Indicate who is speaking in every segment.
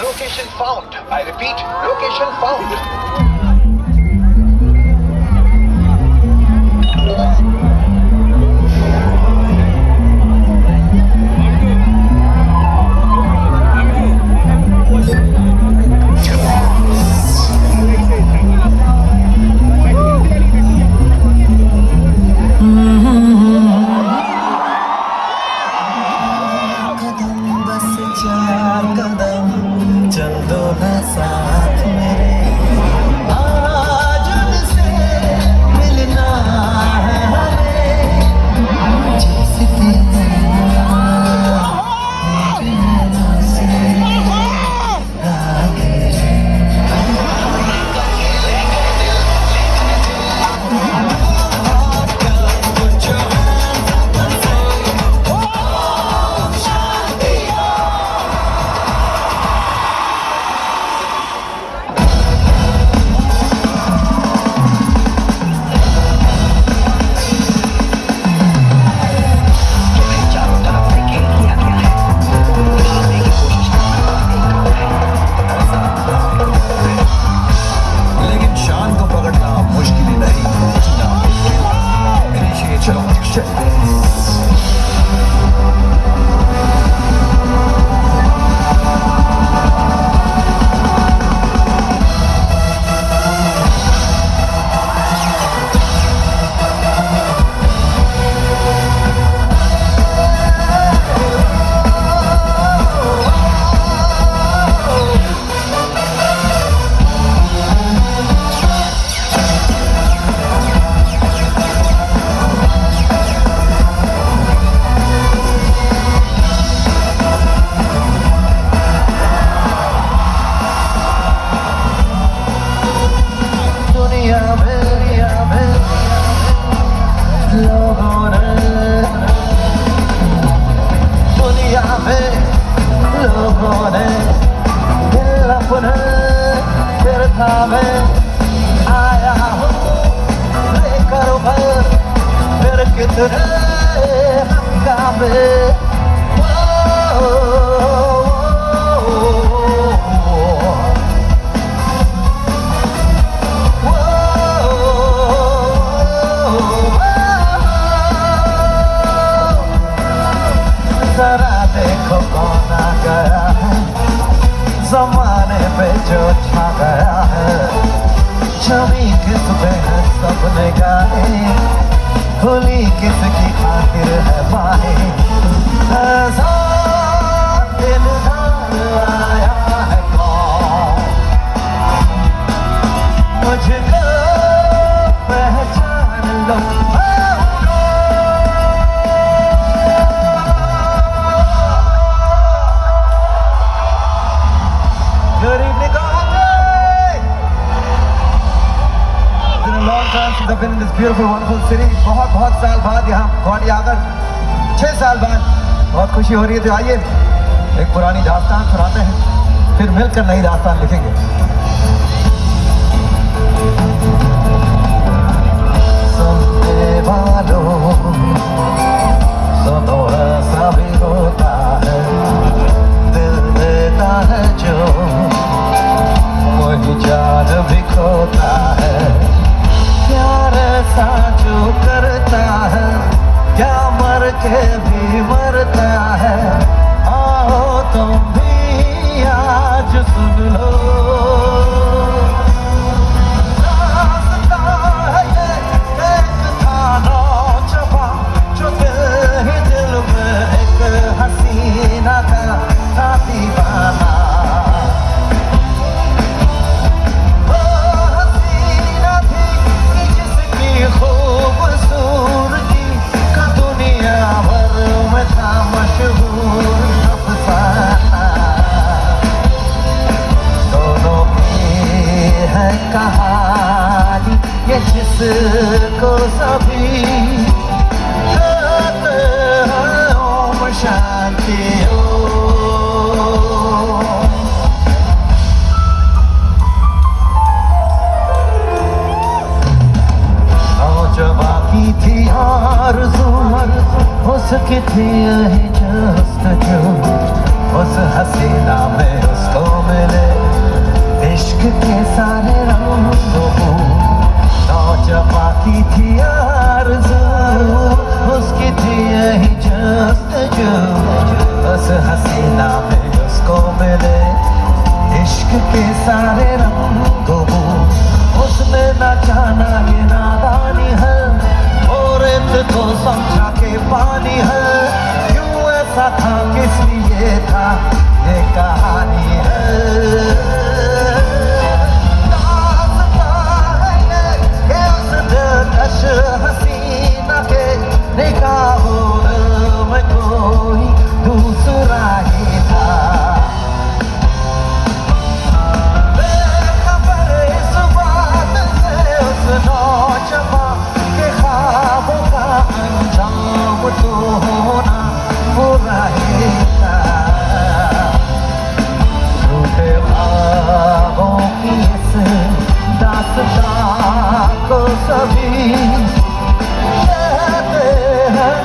Speaker 1: Location found. I repeat, location found.
Speaker 2: ज़माने पे जो छा गया है, छवि किस पे है सपने गाए, खुली किसकी खातिर है बाहें, ऐसा दिलदार आया है कौन, मुझको पहचान लो। I've been in this beautiful, wonderful city. बहुत साल बाद यहाँ गुवाहाटी आकर 6 साल बाद बहुत खुशी हो रही है। तो आइए एक पुरानी दास्तान सुनाते हैं, फिर मिलकर नई दास्तान लिखेंगे। सुनने वालों सुनो, ऐसा भी होता है, दिल देता है जो वही जान भी खोता है। प्यार ऐसा जो करता है, क्या मर के भी मरता है। आओ तुम भी आज सुन लो, रास्ता है ये एक था नौजवान, जो दिल ही दिल में एक हंसी के सारे रंगों को उसने न जाना ये नादानी है, और रेत को समझा के पानी है, क्यों ऐसा था किस लिए था ये कहानी है। दास्तां है ये उस दिलकश हसीना के निगाहों में कोई दूसरा ही था। बेखबर इस बात से उस नौजवान के ख्वाबों का अंजाम तो होना बुरा ही था। टूटे ख्वाबों की इस दास्तां को सभी कहते हैं,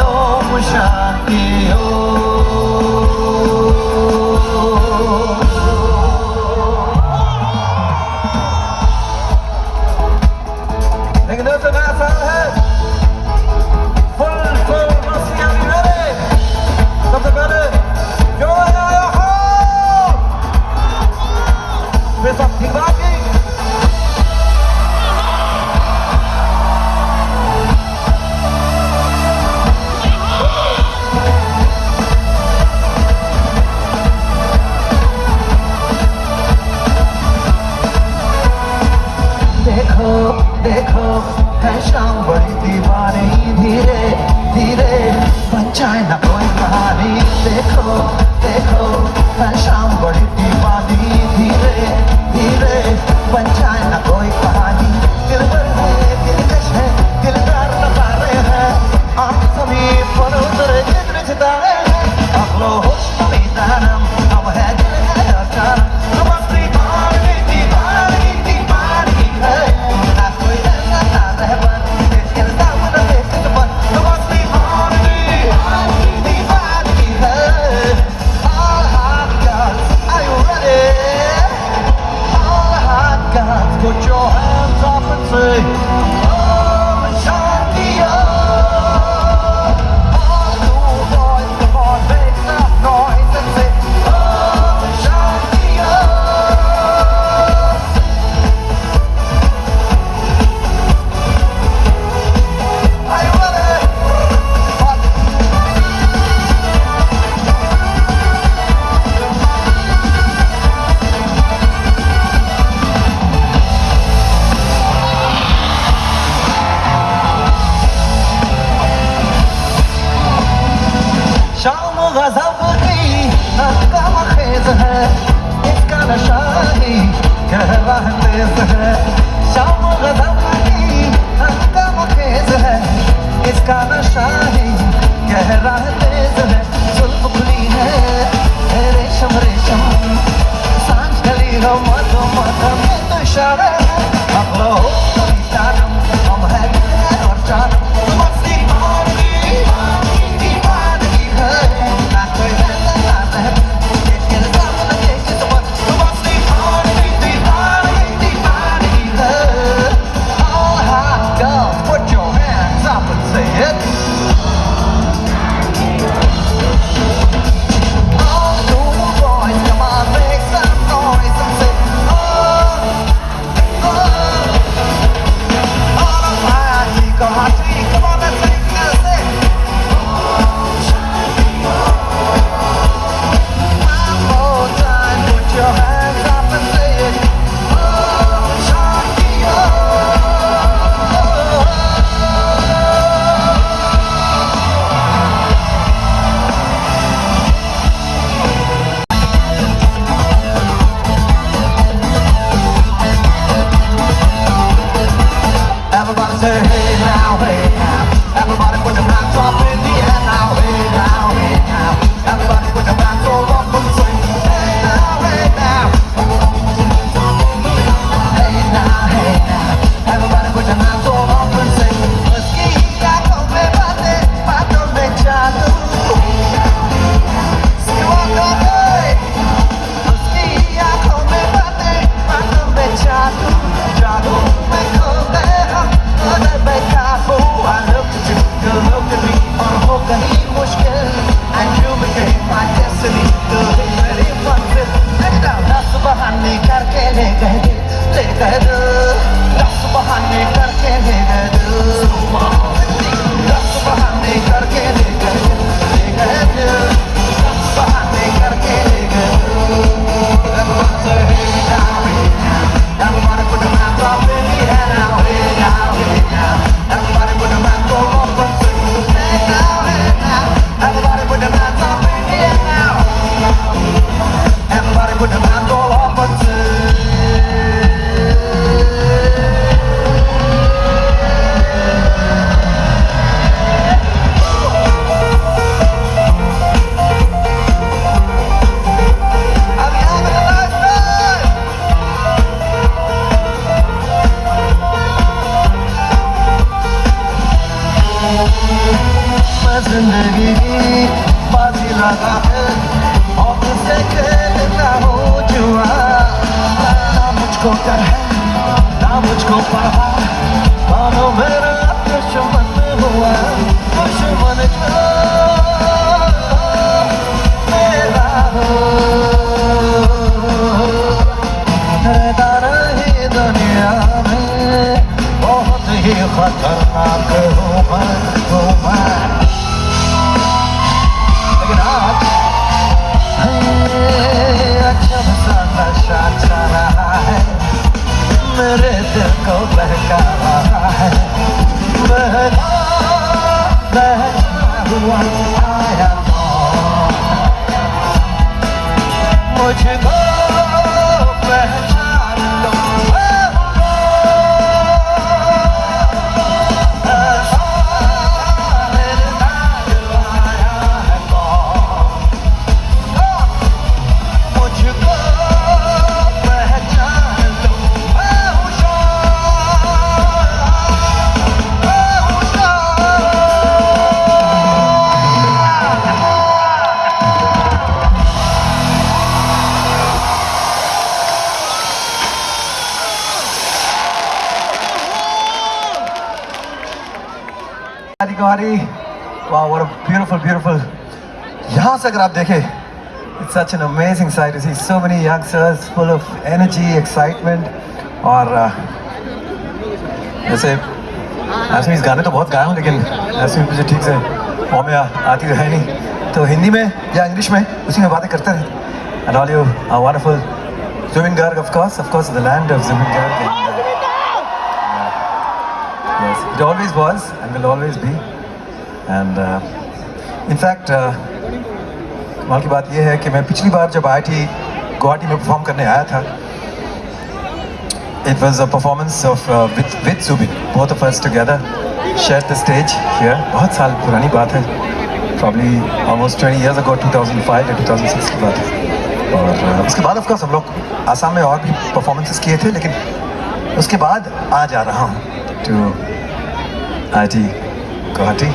Speaker 2: ओम शांति लेकिन दोस्तों नया साल है, फुल मस्तियां भी मेरे। सबसे पहले जो आया हो फिर सब ठीक बात की। देखो देखो है शाम बड़ी दीवानी, धीरे धीरे बन जाए ना कोई कहानी। देखो देखो है शाम बड़ी दीवानी, धीरे धीरे बन जाए ना कोई कहानी। दिल भर है दिलकश है दिलदार नजारे हैं, आप सभी पर उतरे जितने सितारे हैं। अब लो होश में दानम अब है दिल है अचार, मस्ती दीवानी दीवानी दीवानी है। ना कोई ऐसा ना रह पर दिल दा मन देख के पर मस्ती दीवानी दीवानी है। All hot guys, are you ready? All hot guys, put your hands up and say Om Shanti Om. All you boys, come on, make some noise and say Om Shanti Om. Are you ready? शाम गज़ब की हंगाम खेज है, इसका नशा ही गहरा तेज है। शाम गज़ब की हंगाम खेज है, इसका नशा ही गहरा तेज है। जुल्फ खुली है रेशम रेशम, सांझ ढली हो मधु मधु में तो इशारे है। अब लो कभी जानम हम है दिल है और जानम, मस्ती दीवानी दीवानी है। ना कोई रहता ना रह ये दिल दा मन देख के पर मस्ती दीवानी दीवानी है। All hot girls, put your hands up and say it. मैं जिंदगी की बाजी लगा है और तुझसे खेलता हूँ जुआ। ना मुझको डर है ना मुझको परवाह, मानो मेरा दुश्मन हुआ दुश्मन जो मेरा हो। रहता रही दुनिया में बहुत ही खतरनाक हूँ मैं, लेकिन आज अजब सा नशा छा रहा है, मेरे दिल को बहका रहा है। बहका बहका हुआ आया मुझको पहचान लो। Wow, what a beautiful. यहाँ से अगर आप देखें, it's such an amazing sight to see so many youngsters full of energy, excitement और जैसे ऐसे इस गाने तो बहुत गाया हूँ, लेकिन ऐसे मुझे ठीक से फॉर्म में आती रहे नहीं, तो हिंदी में या इंग्लिश में उसी में बातें करते रहे। And all you are wonderful. Zubin Garg, of course, the land of Zubin Garg. Yes, it always was and will always be. And in fact, कमाल की बात यह है कि मैं पिछली बार जब IIT गुवाहाटी में परफॉर्म करने आया था, it was a performance of with Zubin, both of us together shared the stage here. बहुत साल पुरानी बात है, probably almost 20 years ago, 2005 या 2006 की बात है। और उसके बाद of course हम लोग आसाम में और भी परफॉर्मेंसेस किए थे, लेकिन उसके बाद आज आ रहा हूँ to IIT गुवाहाटी।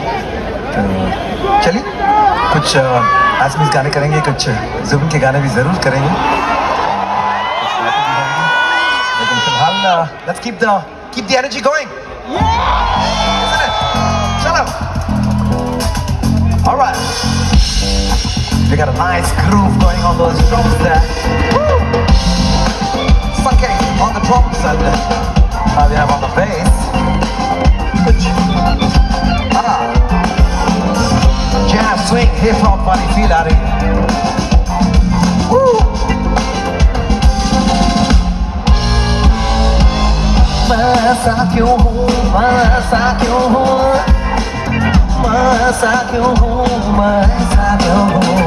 Speaker 2: तो चलिए कुछ आसमीज गाने करेंगे, कुछ जुबिन के गाने भी ज़रूर करेंगे, लेकिन फिलहाल let's keep the energy going, isn't it? चलो, all right, we got a nice groove going on those drums there. Funky on the drums and we have on the bass. Jazz, swing, hip hop वाली feel आ रही है। मैं ऐसा क्यों हूँ, मैं ऐसा क्यों हूँ, मैं ऐसा क्यों हूँ, मैं ऐसा क्यों हूँ,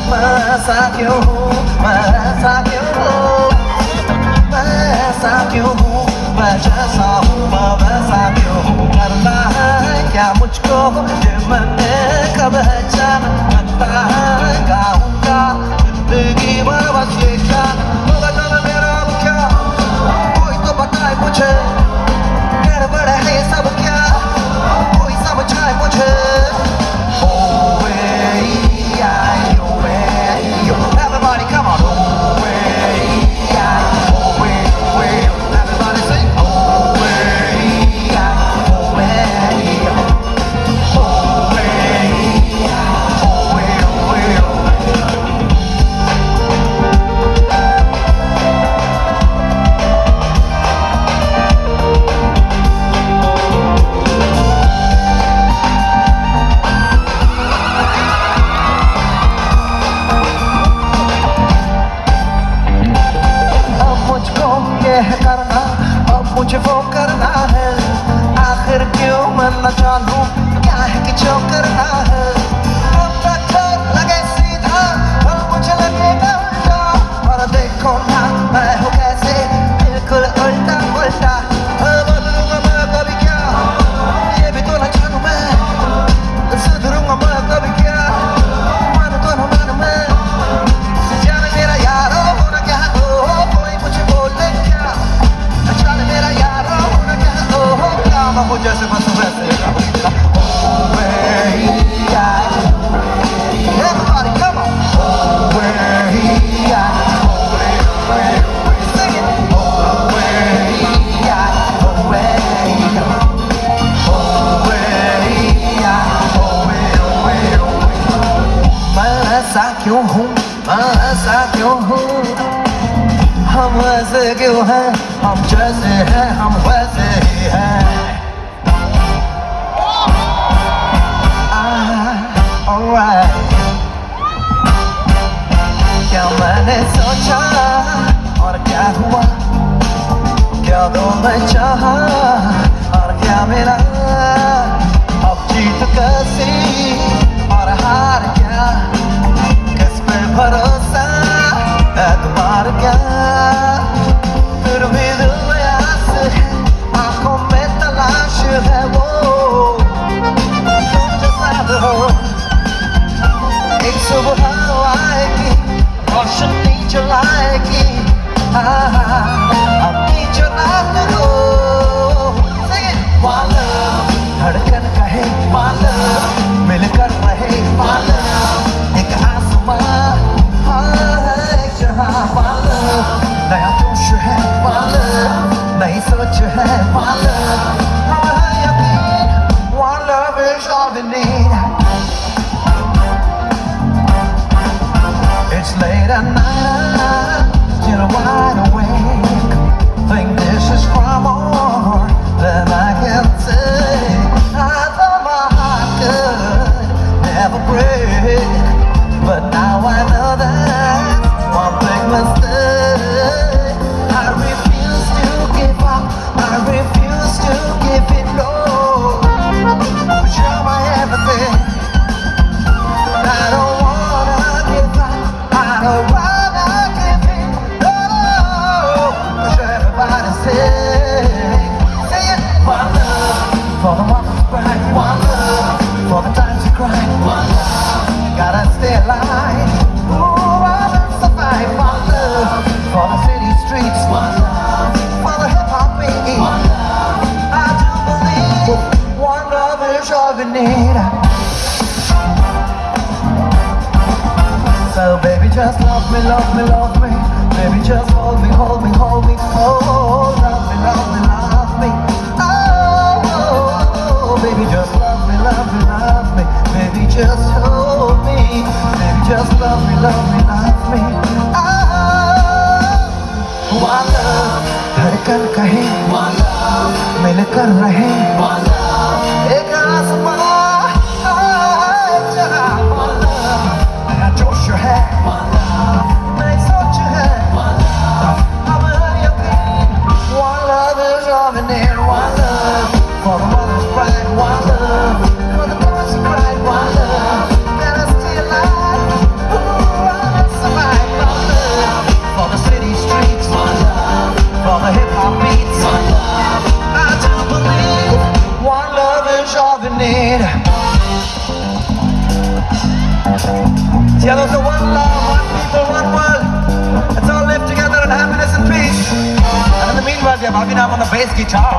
Speaker 2: मैं ऐसा क्यों हूँ, मैं ऐसा क्यों हूँ, मैं ऐसा क्यों हूँ, मैं जैसा हूँ मैं वैसा क्यों हूँ। करना है क्या मुझको ये मैंने कब है जान, लगता है गाऊंगा जिंदगी में बस ये गान। तो बताना मेरा अब क्या, कोई तो बताए मुझे, गड़बड़ है ये सब क्या, कोई समझाए मुझे। Everybody come on. Everybody sing. करना अब मुझे वो करना है, आखिर क्यों मैं न जानूं क्या है कि जो करना है। अब तक तो लगे सीधा अब मुझे लगेगा उल्टा, और देखो ना मैं हूँ कैसे बिल्कुल उल्टा उल्टा। बदलूंगा मैं कभी क्या, ये भी तो न जानूं मैं, सुधरूंगा मैं कभी क्या, मानूं तो न मानूं मैं। जाने मेरा यार हो ना क्या हो, कोई मुझे बोले क्या, जाने मेरा यार हो ना क्या हो, क्या मैं हूँ जैसे बस वैसे। सोचा और क्या हुआ, क्या दो मैं चाहा और क्या मिला, अब जीत कैसी और हार क्या, किस पे भरोसा एतबार क्या, फिर भी दिल में आस है, आंखों में तलाश है वो तुम जैसा हो। एक सुबह आएगी रोशनी जलाएगी अपनी जो रात को, वाला धड़कन कहे वाला मिलकर रहे वाला, एक आसमां एक जहां वाला, नया जोश है वाला, नई सोच है वाला, हमारा यकीन one love is all we need. It's late at night, still wide awake. Think this is far more than I can take. I thought my heart could never break, but now I know that one big mistake. I refuse to give up, I refuse to give it no. But you're my everything. I don't wanna give up, I don't wanna give it no. But everybody say it. One love for the moments cry, one love for the times you cry, one love, gotta stay alive. Ooh, I will survive. One love for the city streets, one love for the hip hop beat, one love. I do believe one love is all we need. So baby just love me, love me, love me. Baby just hold me, hold me, hold me. Oh, love me, love me, love me. Oh, baby just love me, love me, love me. Baby just hold me. Baby just love me, love me, love me. Oh, one love, धड़कन कहे one love, मिलकर रहे one love, एक आसमां एक जहां one love, नया जोश है one love, नई सोच है one love, हमारा यकीन one love is all we need. One love for the mother's pride, one love for the boys who cried, one love, let us stay alive. Ooh, I will survive. One love for the city streets, one love for the hip hop beats, one love. I do believe one love is all we need. Yeah, there's a one love, one people, one world. Let's all live together in happiness and peace. And in the meanwhile, we have Abhinav on the bass guitar.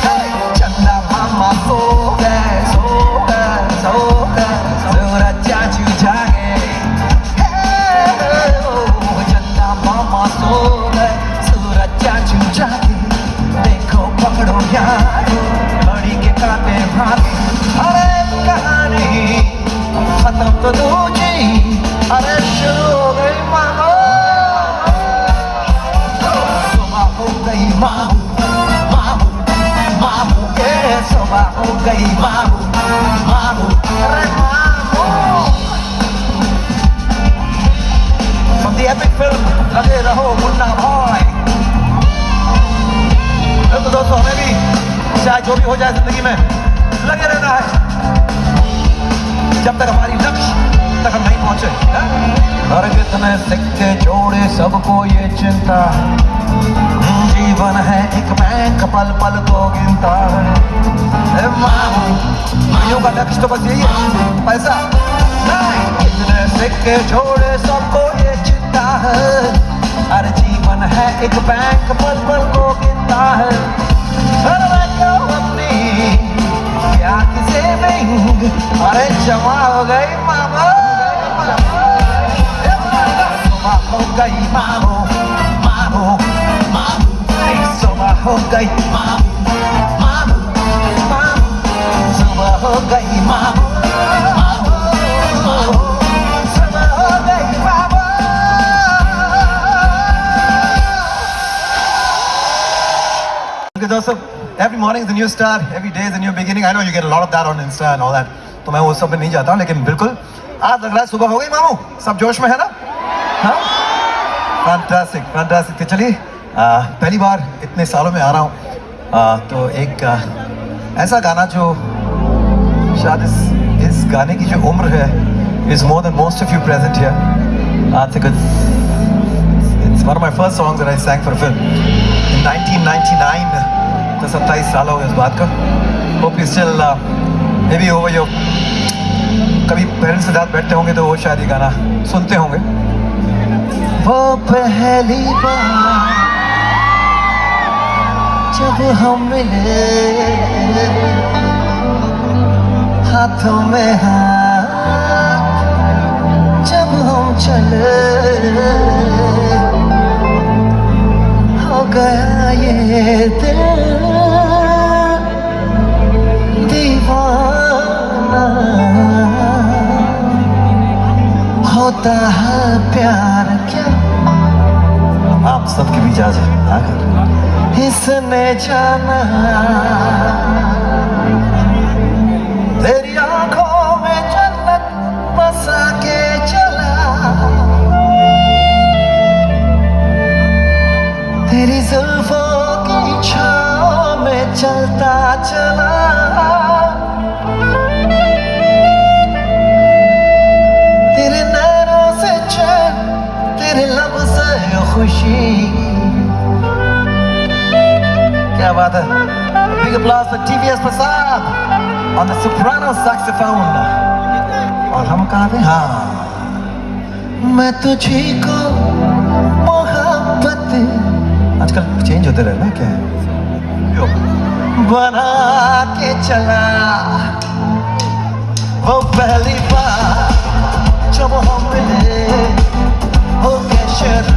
Speaker 2: Hey, Chanda Mama so bad, so bad, so bad. Suraj Chachu jage. Hey, oh, Chanda Mama so bad, Suraj Chachu jage. देखो पकड़ो यार घड़ी के कांटे भागे, अरे कहानी खत्म तो दूजी, अरे शुरू हो गई मामू, सुबह हो गई मामू, मामू मामू के सुबह हो गई मामू, मामू अरे मामू। From the epic film लगे रहो मुन्ना भाई। तो दोस्तों हमें भी चाहे जो भी हो जाए जिंदगी में लगे रहना है जब तक हमारी लक्ष्य तक हम नहीं पहुंचे। और कितने सिक्के जोड़े सबको ये चिंता है, जीवन है एक बैंक पल पल को गिनता है। मामू मायूं का लक्ष्य तो बस यही है, पैसा नहीं। कितने सिक्के जोड़े सबको ये चिंता है, हर जीवन है एक बैंक पल पल को गिनता है। अपनी प्यार की सेविंग अरे जमा हो गई मामू, सुबह हो गई मामू, मामू मामू सुबह हो गई मामू, मामू मामू सुबह हो गई मामू, मामू सुबह हो गई मामू। Okay, दोस्तों, every morning is a new start, every day is a new beginning. I know you get a lot of that on Insta and all that. तो मैं वो सब में नहीं जाता हूँ, लेकिन बिल्कुल आज लग रहा है सुबह हो गई मामू, सब जोश में है ना? हाँ, फैंटास्टिक फैंटास्टिक। तो चलिए पहली बार इतने सालों में आ रहा हूँ, तो एक ऐसा गाना जो शायद इस गाने की जो उम्र है is more than most of you present here. I think it's one of my first songs that I sang for a film in 1999. तो 27 साल हो गए इस बात का। Hope you still maybe over your कभी पेरेंट्स के साथ बैठते होंगे तो वो शायद ये गाना सुनते होंगे। वो पहली बार जब हम मिले, हाथों में हाथ जब हम चले, हो गया ये दिल दीवाना, होता है प्यार क्या आप सबके बीच आज आकर इसने जाना, तेरी आंखों में जन्नत बसा के चला, तेरी जुल्फों की छाँव में चलता चला, तेरे नैनों से चैन, तेरे लब से खुशी। क्या बात है? Big applause for TVS Prasad on the soprano saxophone. और हम कहाँ थे? हाँ, मैं तुझी को मोहब्बत, आजकल चेंज होते रहे ना क्या है, बना के चला। वो पहली बार जब हम मिले, हो गया शुरू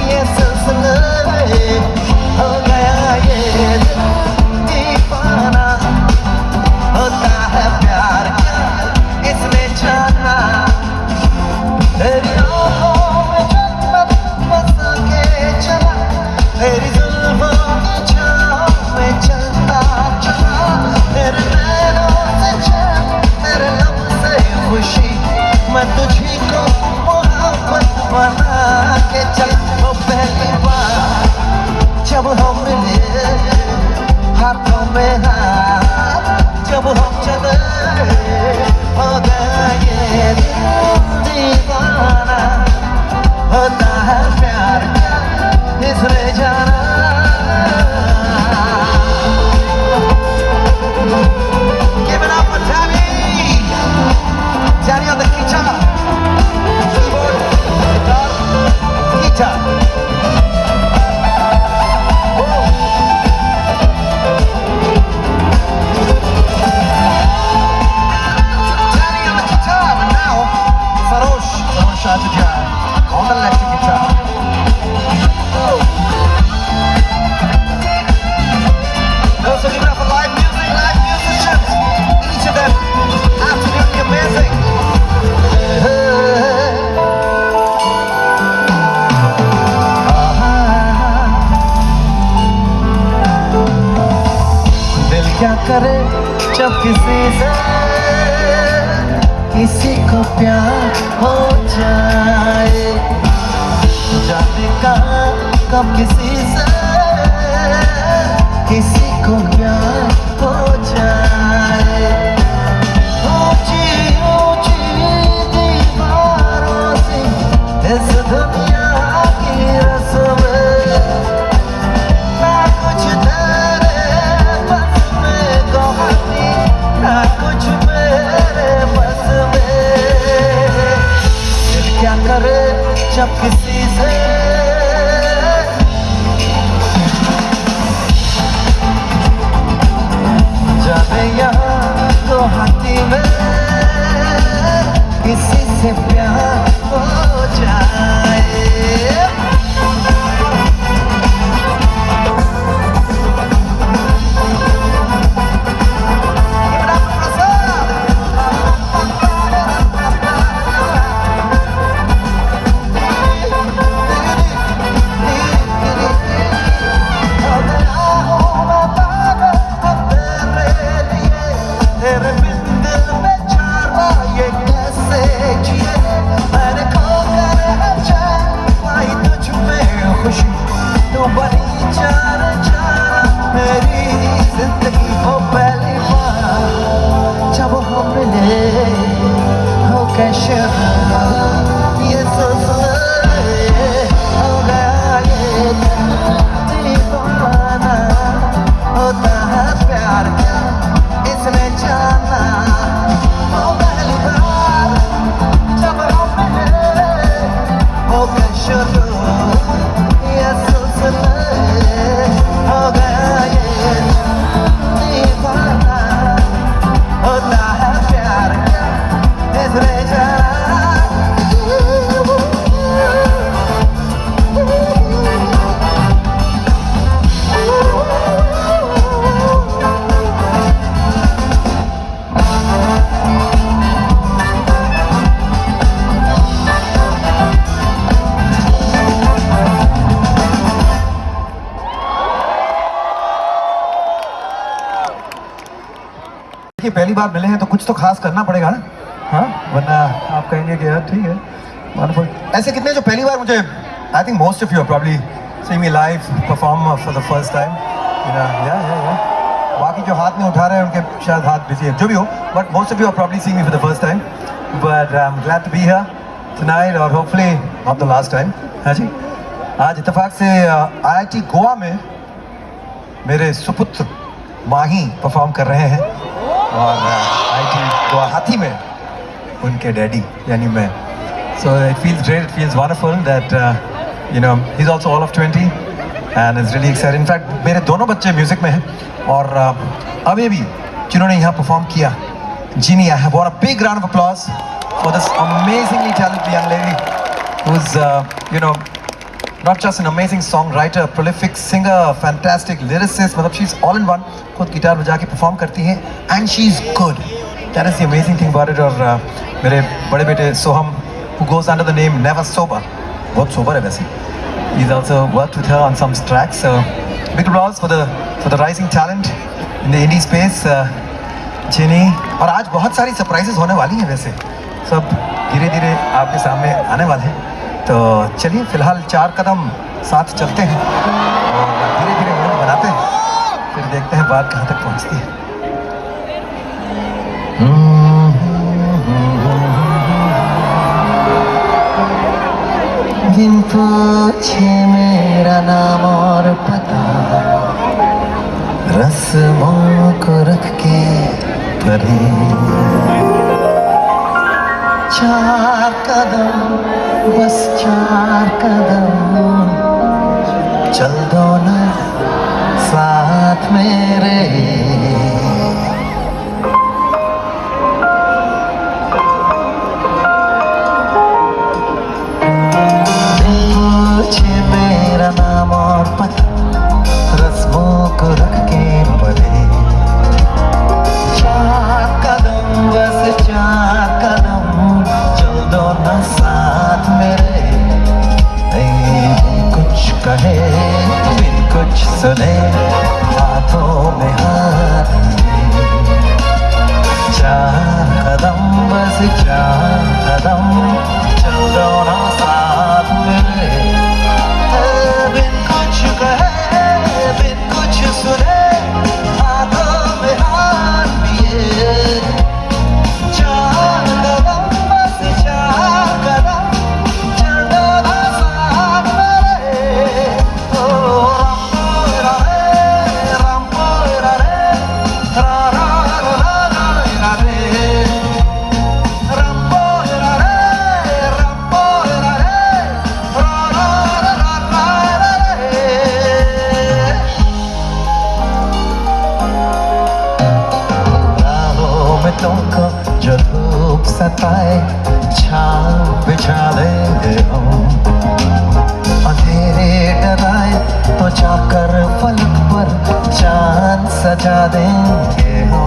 Speaker 2: ये सिलसिला, हो गया ये दीवाना, होता है प्यार क्या इसने जाना, तेरी आँखों में जन्नत बसा के चला, तेरी जुल्फों की छाँव में चलता चला, तेरे नैनों से चैन, तेरे लब से खुशी, मैं तुझी को मोहब्बत बना के चला। वो पहली बार जब हम मिले, हाथों में हाथ जब हम चले, हो गया ये दिल दीवाना, होता है प्यार क्या इसने जाना। Give it up for Tammy! Tammy on the guitar, keyboard, guitar, guitar. On the electric guitar. Also give it up for live music, live musicians. Each of them absolutely amazing. दिल क्या करे जब किसी को प्यार हो जाए, जाने कहाँ कब किसी को प्यार हो जाए, ऊंची ऊंची दीवारों से इस दुनिया की रस्में, ना कुछ तेरे बस में कहानी, ना कुछ मेरे बस में, दिल क्या करे जब किसी से खुशी तू बनी जान जान मेरी जिंदगी हो पहली बार जब हम मिले हो कैसे ये सिलसिले हो गया ये दीवाना होता है प्यार क्या इसने जाना हो पहली बार जब हम मिले हो कैसे ये सिलसिले हो गया ये दीवाना होता है प्यार क्या इसने जाना पहली बार मिले हैं तो कुछ तो खास करना पड़ेगा ना, हाँ, वरना आप कहेंगे कि यार ठीक है वंडरफुल। ऐसे कितने जो पहली बार मुझे I think most of you are probably seeing me live perform for the first time, या बाकी जो हाथ में उठा रहे हैं उनके शायद हाथ बिजी है, जो भी हो, but most of you are probably seeing me for the first time, but I am glad to be here tonight और hopefully not the last time. हाँ जी, आज इत्तेफाक से IIT गोवा में मेरे सुपुत्र माही परफॉर्म कर रहे हैं और IIT गुवाहाटी में उनके डैडी यानी मैं। So it feels great, it feels wonderful that you know he is also all of 20 and is really excited. In fact मेरे दोनों बच्चे म्यूजिक में हैं और अभी भी जिन्होंने यहाँ परफॉर्म किया, Jini, I have one a big round of applause for this amazingly talented young lady who is you know not just an amazing songwriter, prolific singer, fantastic lyricist, मतलब she's all in one, खुद guitar बजा के perform करती है and she's good. That is the amazing thing about it. और मेरे बड़े बेटे सोहम who goes under the name Never Sober, बहुत सोबर है वैसे, he's also worked with her on some tracks. So big applause for the rising talent in the indie space, जिनी। और आज बहुत सारी सरप्राइजेस होने वाली हैं, वैसे सब धीरे धीरे आपके सामने आने वाले हैं, तो चलिए फिलहाल 4 कदम साथ चलते हैं और धीरे धीरे मूड बनाते हैं, फिर देखते हैं बात कहाँ तक पहुँचती है। बिन पूछे मेरा नाम और पता रस्मों को रख के परे 4 कदम, बस 4 कदम चल दो ना साथ मेरे। पूछे मेरा नाम और पता रस्मों को रख के परे 4 कदम, बस 4 कदम चल दो ना साथ मेरे। कुछ कहे बिन कुछ सुने हाथों में हाथ लिए 4 कदम, बस 4 कदम चल दो ना साथ मेरे। बिन कुछ कहे बिन कुछ सुने हाथों में हाथ लिए 4 कदम, बस 4 कदम चल दो ना साथ मेरे। ओ राम रे रा रा रा रे, राम रे रा रे राहों में तुमको जो धूप सताए छाँव बिछा देंगे हम, अंधेरे डराए तो जाकर फलक पर चांद सजा देंगे हम।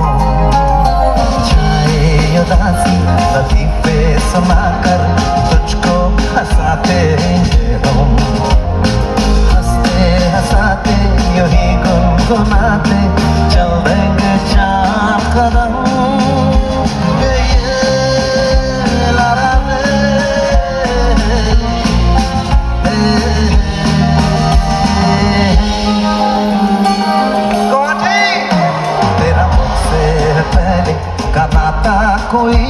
Speaker 2: छाए उदासी लतीफे सुनाकर तुझको हंसा देंगे हम, हंसते हंसाते यूं ही गुनगुनाते चल देंगे 4 कदम। ला ला रे, कोई,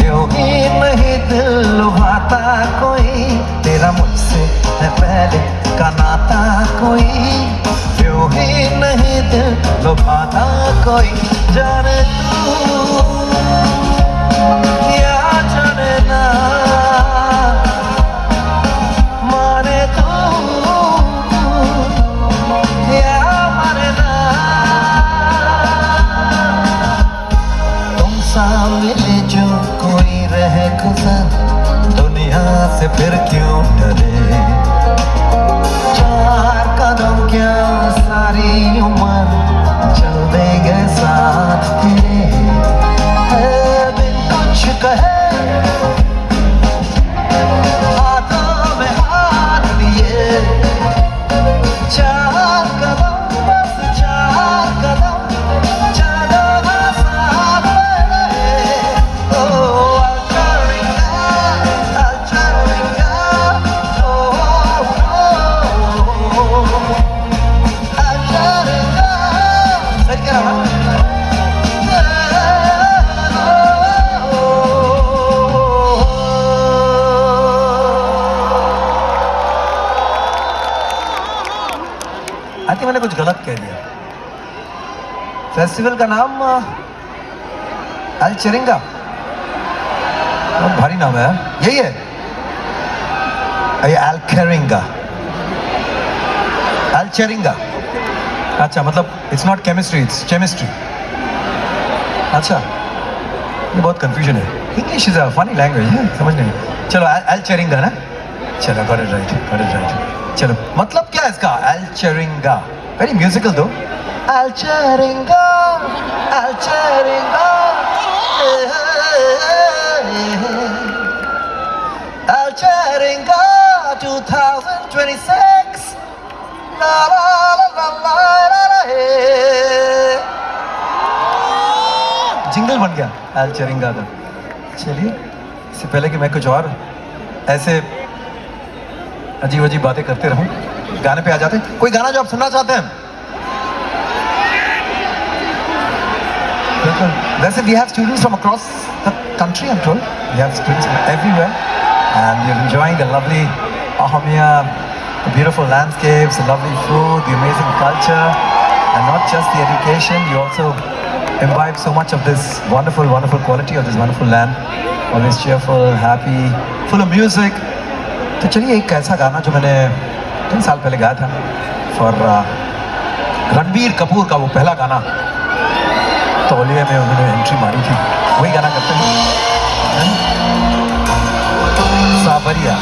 Speaker 2: यूं ही नहीं दिल लुभाता कोई, तेरा मुझसे है पहले का नाता कोई, यूं ही नहीं दिल लुभाता कोई। जाने तू या जाने ना, माने तू या माने ना, तुम सामने जो कोई रहे गुजर, दुनिया से फिर क्यों डरे। चार कदम क्या सारी उम्र चल देंगे साथ तेरे, बिन कुछ कहे हाथों में हाथ लिए। चार कदम बस चार कदम चलो ना साथ मेरे। Oh, I'll Charinga, oh, I'll Charinga, सही कह रहा हूँ ना? आई थिंक मैंने कुछ गलत कह दिया। फेस्टिवल का नाम अल चरिंगा, बहुत भारी नाम है, यही है? अल कैरिंगा, अल चरिंगा। अच्छा, मतलब it's not chemistry, it's chemistry. अच्छा, ये बहुत कंफ्यूजन है। English is a funny language है, समझ नहीं। चलो अल चरिंगा ना, चलो गॉट इट राइट। चलो मतलब क्या है इसका? अल चरिंगा, वेरी म्यूजिकल दो। अल चरिंगा, अल चरिंगा, अल चरिंगा 2026, ला ला ला ला ला ला, जिंगल बन गया अल चरिंगा का। चलिए, इससे पहले कि मैं कुछ और ऐसे अजीब अजीब बातें करते रहूं, गाने पे आ जाते हैं। कोई गाना जो आप सुनना चाहते हैं? बिल्कुल। वैसे we have students from across the country, I'm told. We have students from everywhere, and you're enjoying the lovely Ahomia, the beautiful landscapes, the lovely food, the amazing culture, and not just the education. You also imbibe so much of this wonderful, wonderful quality of this wonderful land. Always cheerful, happy, full of music. तो चलिए, एक ऐसा गाना जो मैंने 3 साल पहले गाया था फॉर रणबीर कपूर का वो पहला गाना, तौलिए में उन्होंने एंट्री मारी थी, वही गाना करते हैं, सावरिया।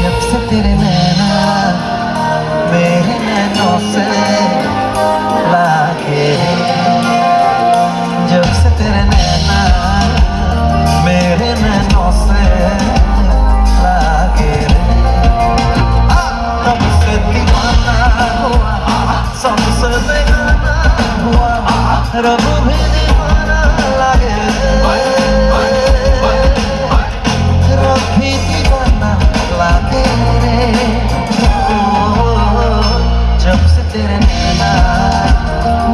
Speaker 2: जब से तेरे नैना मेरे नैनों से लागे, जब से तेरे नैना मेरे नैनों से लागे, तब से दीवाना हुआ, सबसे बेगाना हुआ, रब भी दीवाना लागे, रब भी दीवाना लागे रे। जब से तेरे नैना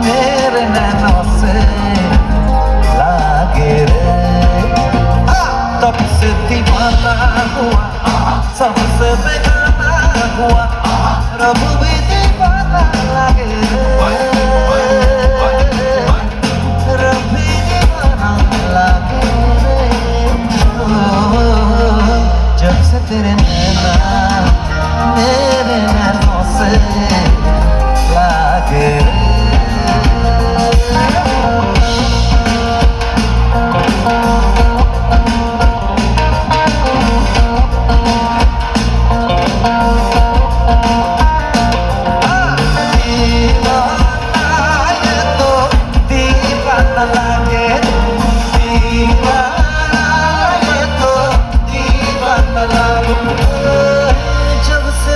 Speaker 2: मेरे नैनों से लागे रे, तब से दीवाना हुआ, सबसे बेगाना हुआ, रब भी दीवाना लागे रे, रब भी दीवाना लागे रे। जब से तेरे नैना मेरे नैनों से लागे रे। जब से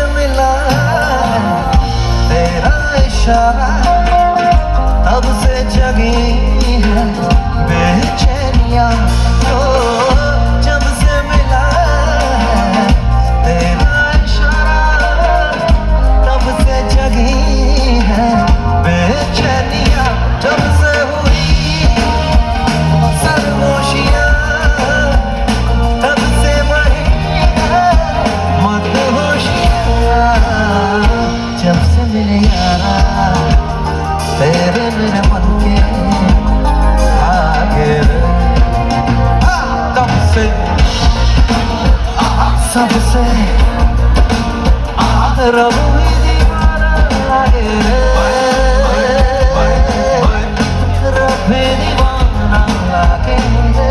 Speaker 2: सबसे रब भी दीवाना लागे रे, रब भी दीवाना लागे रे।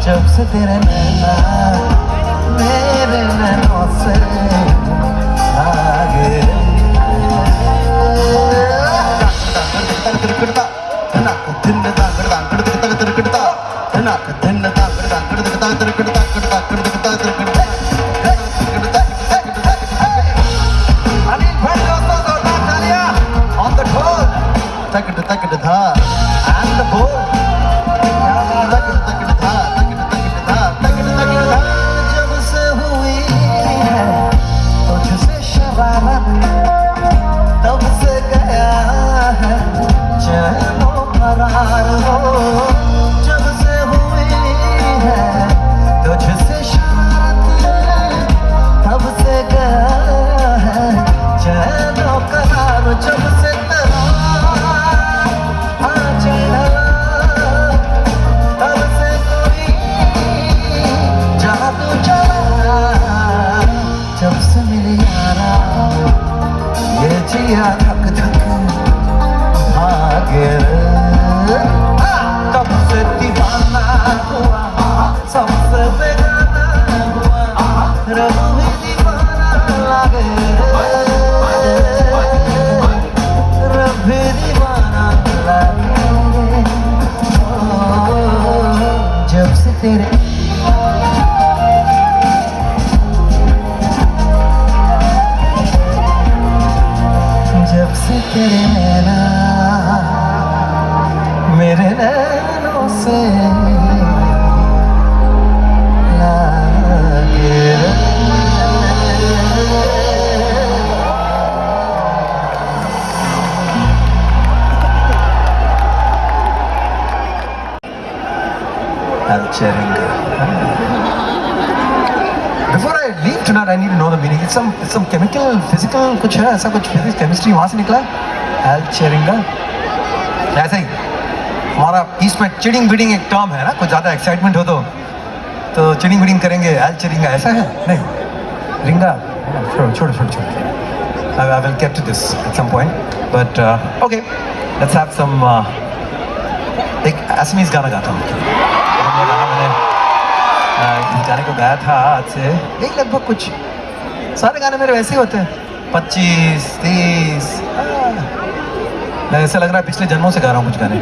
Speaker 2: जब से तेरे नैना मेरे नैनों से लागे रे। जब से हुई है तुझसे शरारत, तब से गया है चैनो करार हो। जब से हुई है तुझसे शरारत, तब से गया है चैनो करार। जब से तेरा चेहरा, तब से कोई जादू चला। जब से मिली यारा ये जिया धक धक भागे रे। तब से दीवाना हुआ, सबसे बेगाना हुआ, रब भी दीवाना लागे रे, रब भी दीवाना लागे रे। जब से तेरे जब से तेरे नैना मेरे नैनों से लागे रे। Alcheringa. Before I leave tonight, I need to know the meaning. It's some chemical, physical कुछ है ऐसा, कुछ physics, chemistry वहाँ से निकला है? Alcheringa. ऐसा ही हमारा इसमें चिड़िंग विडिंग एक टर्म है ना, कुछ ज़्यादा एक्साइटमेंट हो तो चिड़िंग विडिंग करेंगे, Alcheringa ऐसा है? नहीं, रिंगा छोड़ो। I will get to this at some point, but okay, let's have some एक असमीज गाना गाता हूँ। मैंने इस गाने को गाया था आज से एक लगभग कुछ, सारे गाने मेरे वैसे ही होते हैं 25-30, ऐसा लग रहा है पिछले जन्मों से गा रहा हूँ कुछ गाने,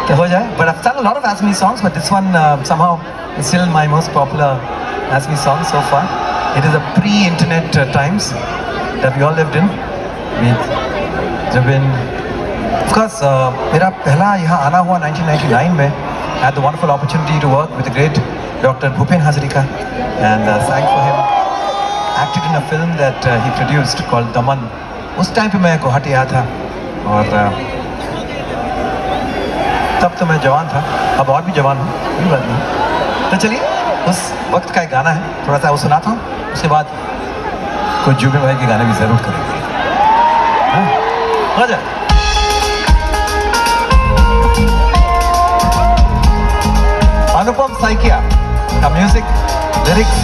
Speaker 2: क्या हो जाए। But I've done a lot of Assamese songs, but this one somehow is still my most popular Assamese song so far. It is a pre-internet times that we all lived in. जब इन of course मेरा पहला यहाँ आना हुआ 1999 में. I had the wonderful opportunity to work with the great Dr. Bhupen Hazarika and sang for him. Acted in a film that he produced called Daman. उस time पे मैं गुवाहाटी आया था और तब तो मैं जवान था, अब और भी जवान हूँ, कोई बात नहीं। तो चलिए उस वक्त का एक गाना है, थोड़ा सा वो सुनाता हूँ, उसके बाद कुछ जुबे भाई के गाने भी ज़रूर करेंगे। हो जाए। अनुपम साइकिया का म्यूजिक, लिरिक्स,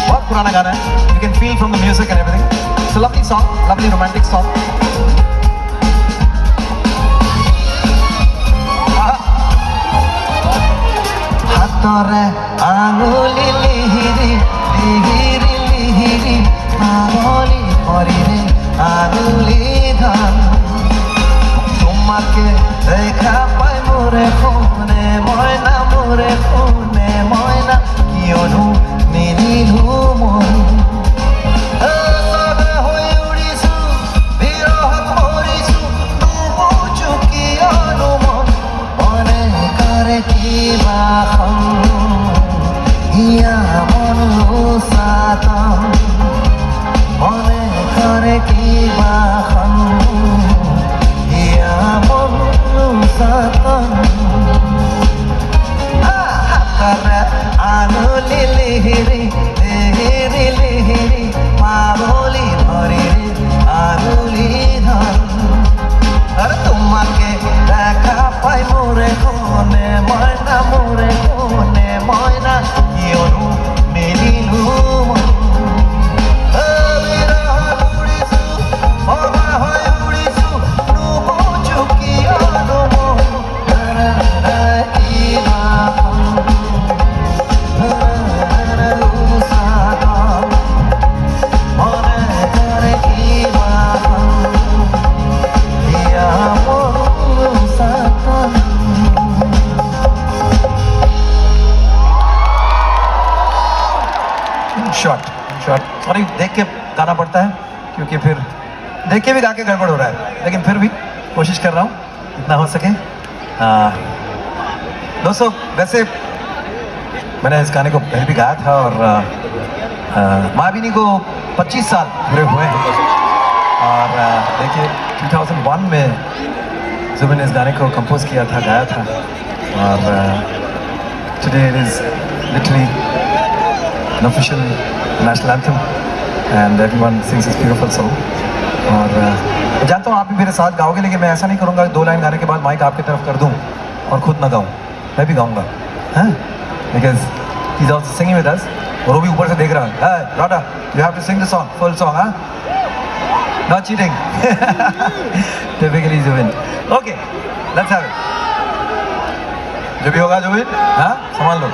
Speaker 2: बहुत पुराना गाना है। You can feel from the music and everything. It's a lovely song, lovely romantic song. हाथोरे आंगुली लिहिरी लिहिरी लिहिरी आंगुली हरिरे आंगुली धान তোমাকে দেখা পাই মোরে কোনে ময়না মোরে কোনে ময়না কিয়নো নিনিলু মন সদা হৈ উৰিছো বিৰহত মৰিছো নুবুজো কিয়নো মন মনে কৰে কিবা ইয়া মনো সাতম মনে কৰে কিবা आंगुली लिहिरी लिहिरी लिहिरी मावली हरिरी आंगुली धन अरे तुम्हाके দেখা পাই মোরে কোনে ময়না মোরে কোনে ময়না शॉट सॉरी, देख के गाना पड़ता है क्योंकि फिर देख के भी गा के गड़बड़ हो रहा है, लेकिन फिर भी कोशिश कर रहा हूँ जितना हो सके। दोस्तों वैसे मैंने इस गाने को पहले भी गाया था और महाबीनी को 25 साल पूरे हुए हैं और देखिए 2001 में जुबिन ने इस गाने को कंपोज किया था, गाया था और today it is literally an official national anthem and everyone sings this beautiful song. और जानता हूँ आप भी मेरे साथ गाओगे, लेकिन मैं ऐसा नहीं करूँगा 2 लाइन गाने के बाद माइक आपकी तरफ कर दूँ और खुद ना गाऊँ, मैं भी गाऊँगा, हाँ, because he is also singing with us और वो भी ऊपर से देख रहा है। Hi Rada, you have to sing the song, full song, हाँ, not cheating, typically Zubeen. Okay let's have it, जो भी होगा जुबिन, हाँ, संभाल लो।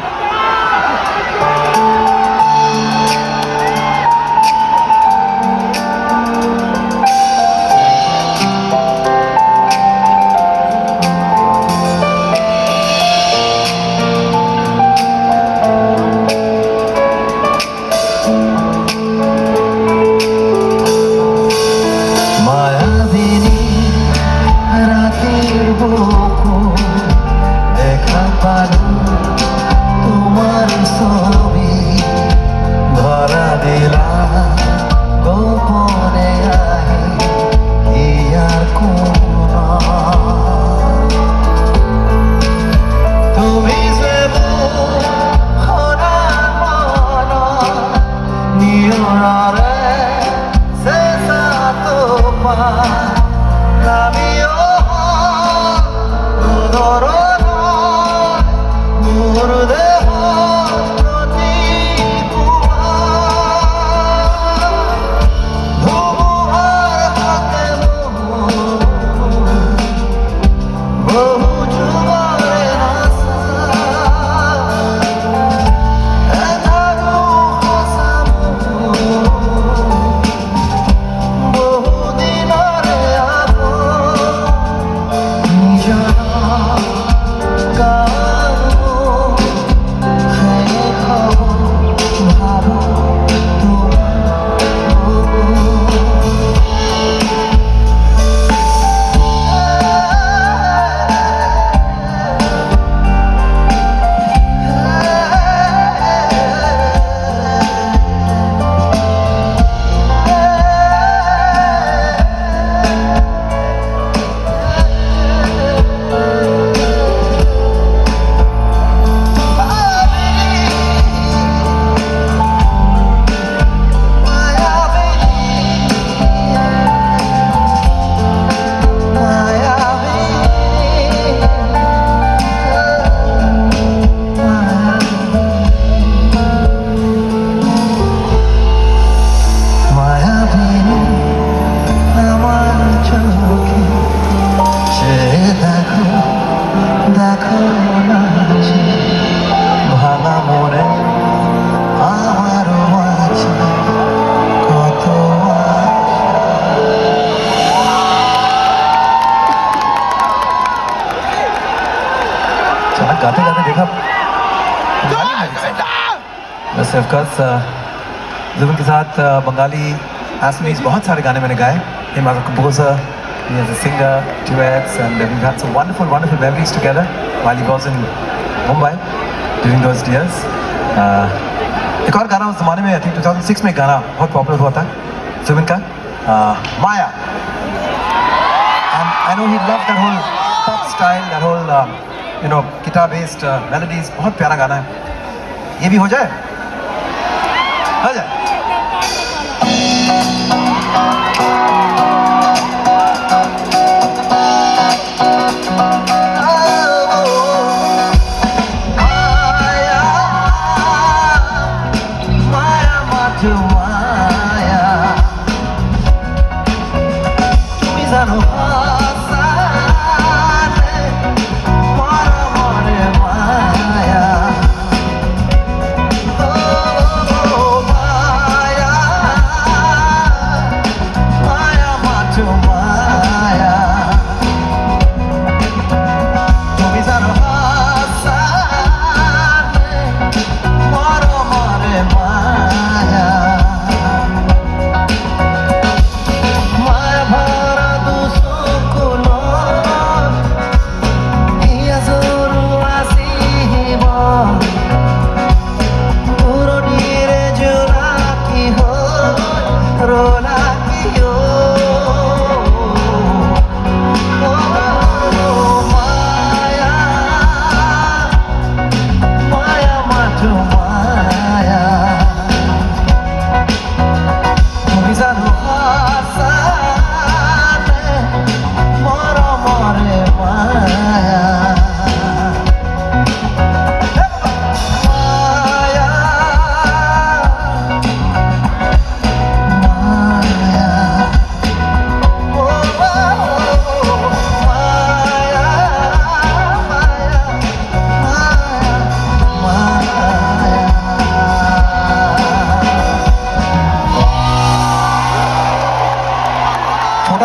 Speaker 2: गाते गाते देखा वैसे ऑफकोर्स जुबिन के साथ बंगाली असमीज बहुत सारे गाने मैंने गाए। He was a composer, he was a singer, duets, and we've had some wonderful memories together while he was in Mumbai during those years. एक और गाना उस ज़माने में, I think 2006 में गाना बहुत पॉपुलर हुआ था जुबिन का, माया। And I know he loved that whole pop style, that whole guitar based melodies, बहुत प्यारा गाना है। ये भी हो जाए, हो जाए।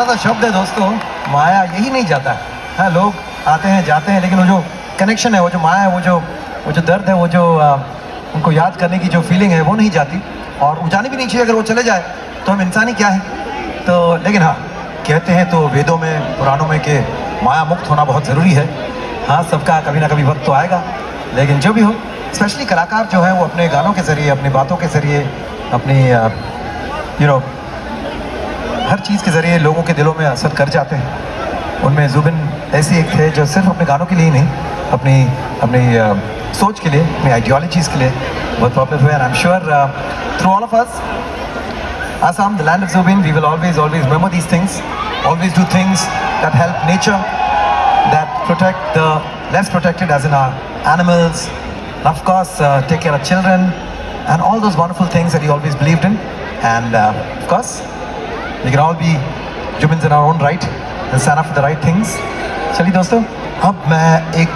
Speaker 2: सा शब्द है दोस्तों, माया, यही नहीं जाता है। हाँ, लोग आते हैं जाते हैं, लेकिन वो जो कनेक्शन है, वो जो माया है, वो जो दर्द है, वो जो उनको याद करने की जो फीलिंग है, वो नहीं जाती, और वो जानी भी नहीं चाहिए। अगर वो चले जाए तो हम इंसान ही क्या है। तो लेकिन हाँ, कहते हैं तो वेदों में, पुराणों में कि माया मुक्त होना बहुत ज़रूरी है। हाँ, सबका कभी ना कभी वक्त तो आएगा, लेकिन जो भी हो, स्पेशली कलाकार जो है वो अपने गानों के ज़रिए, अपनी बातों के ज़रिए, अपनी हर चीज़ के ज़रिए लोगों के दिलों में असर कर जाते हैं। उनमें जुबिन ऐसी एक थे जो सिर्फ अपने गानों के लिए ही नहीं, अपनी सोच के लिए, अपनी आइडियोलॉजीज़ के लिए बहुत पॉपुलर हुए। And I am sure through all of us, Assam, the land of Zubin, we will always remember these things, always do things that help nature, that protect the less protected, as in our animals, and of course take care of children, and all those wonderful things that he always believed in. And of course, we can all be Zubins in our own right and stand up for the right things. चलिए दोस्तों, अब मैं एक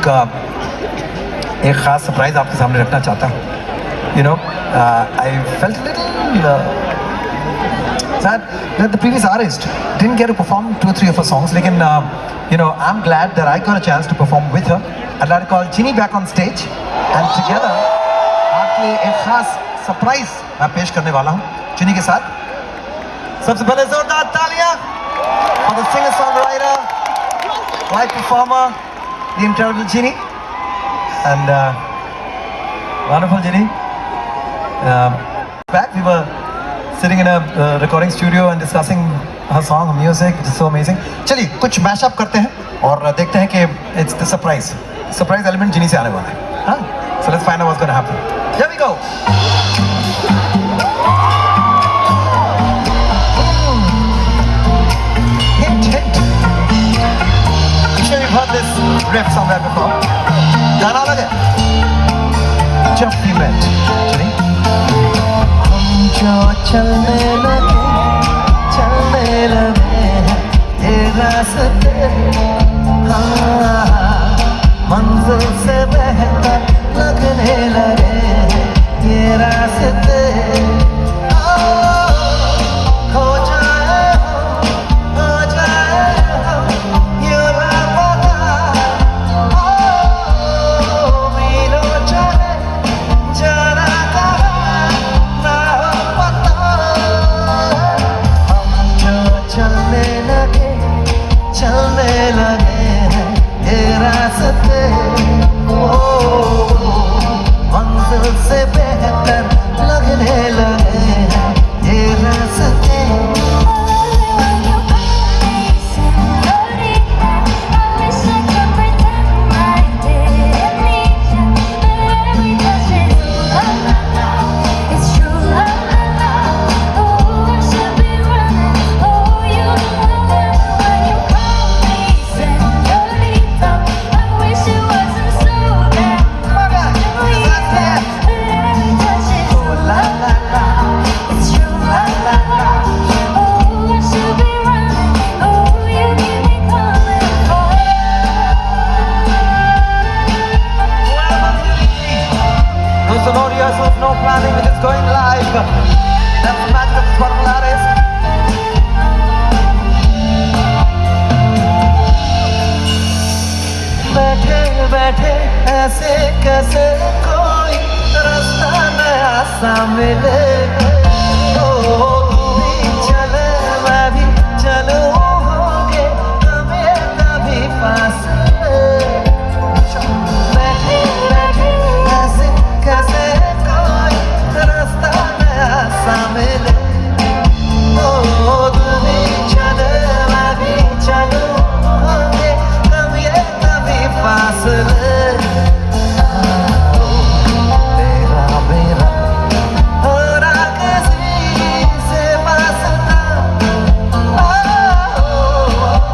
Speaker 2: ख़ास surprise आपके सामने रखना चाहता हूँ। You know, I felt a little sad that the previous artist didn't get to perform 2 or 3 of her songs. Lekin, I'm glad that I got a chance to perform with her. I'd like to call Ginny back on stage, and together आपके एक खास surprise मैं पेश करने वाला हूँ Ginny के साथ। सबसे पहले जोरदार तालियां for the singer songwriter, live performer, the incredible Ginny, and wonderful Ginny. Back we were sitting in a recording studio and discussing her song, her music, which is so amazing. चलिए कुछ mashup करते हैं और देखते हैं कि it's the surprise element जिनी से आने वाला है। हाँ, so let's find out what's going to happen. Here we go. Hint. I'm sure you've heard this riff somewhere before. गाना अलग है। जब भी मैं चलिए जो चलने लगे ये रास्ते, हाँ, मंजिल से बेहतर लगने लगे ये रास्ते। खो जाए ये रास्ता, मीलों चले जाना चलने लगे हैं ये रास्ते, मंजिल से बेहतर लगने लगे हैं ये रास्ते। No planning, we're just going live. That's the magic of this wonderful artist. बैठे बैठे ऐसे कैसे कोई रास्ता नया सा मिले, तू भी चले मैं भी चलूं, होंगे कभी पास। बैठे बैठे ऐसे कैसे मिले, तू भी चले मैं भी चलूं, होंगे कभी फासले। तेरा मेरा हो रहा किसी से वास्ता,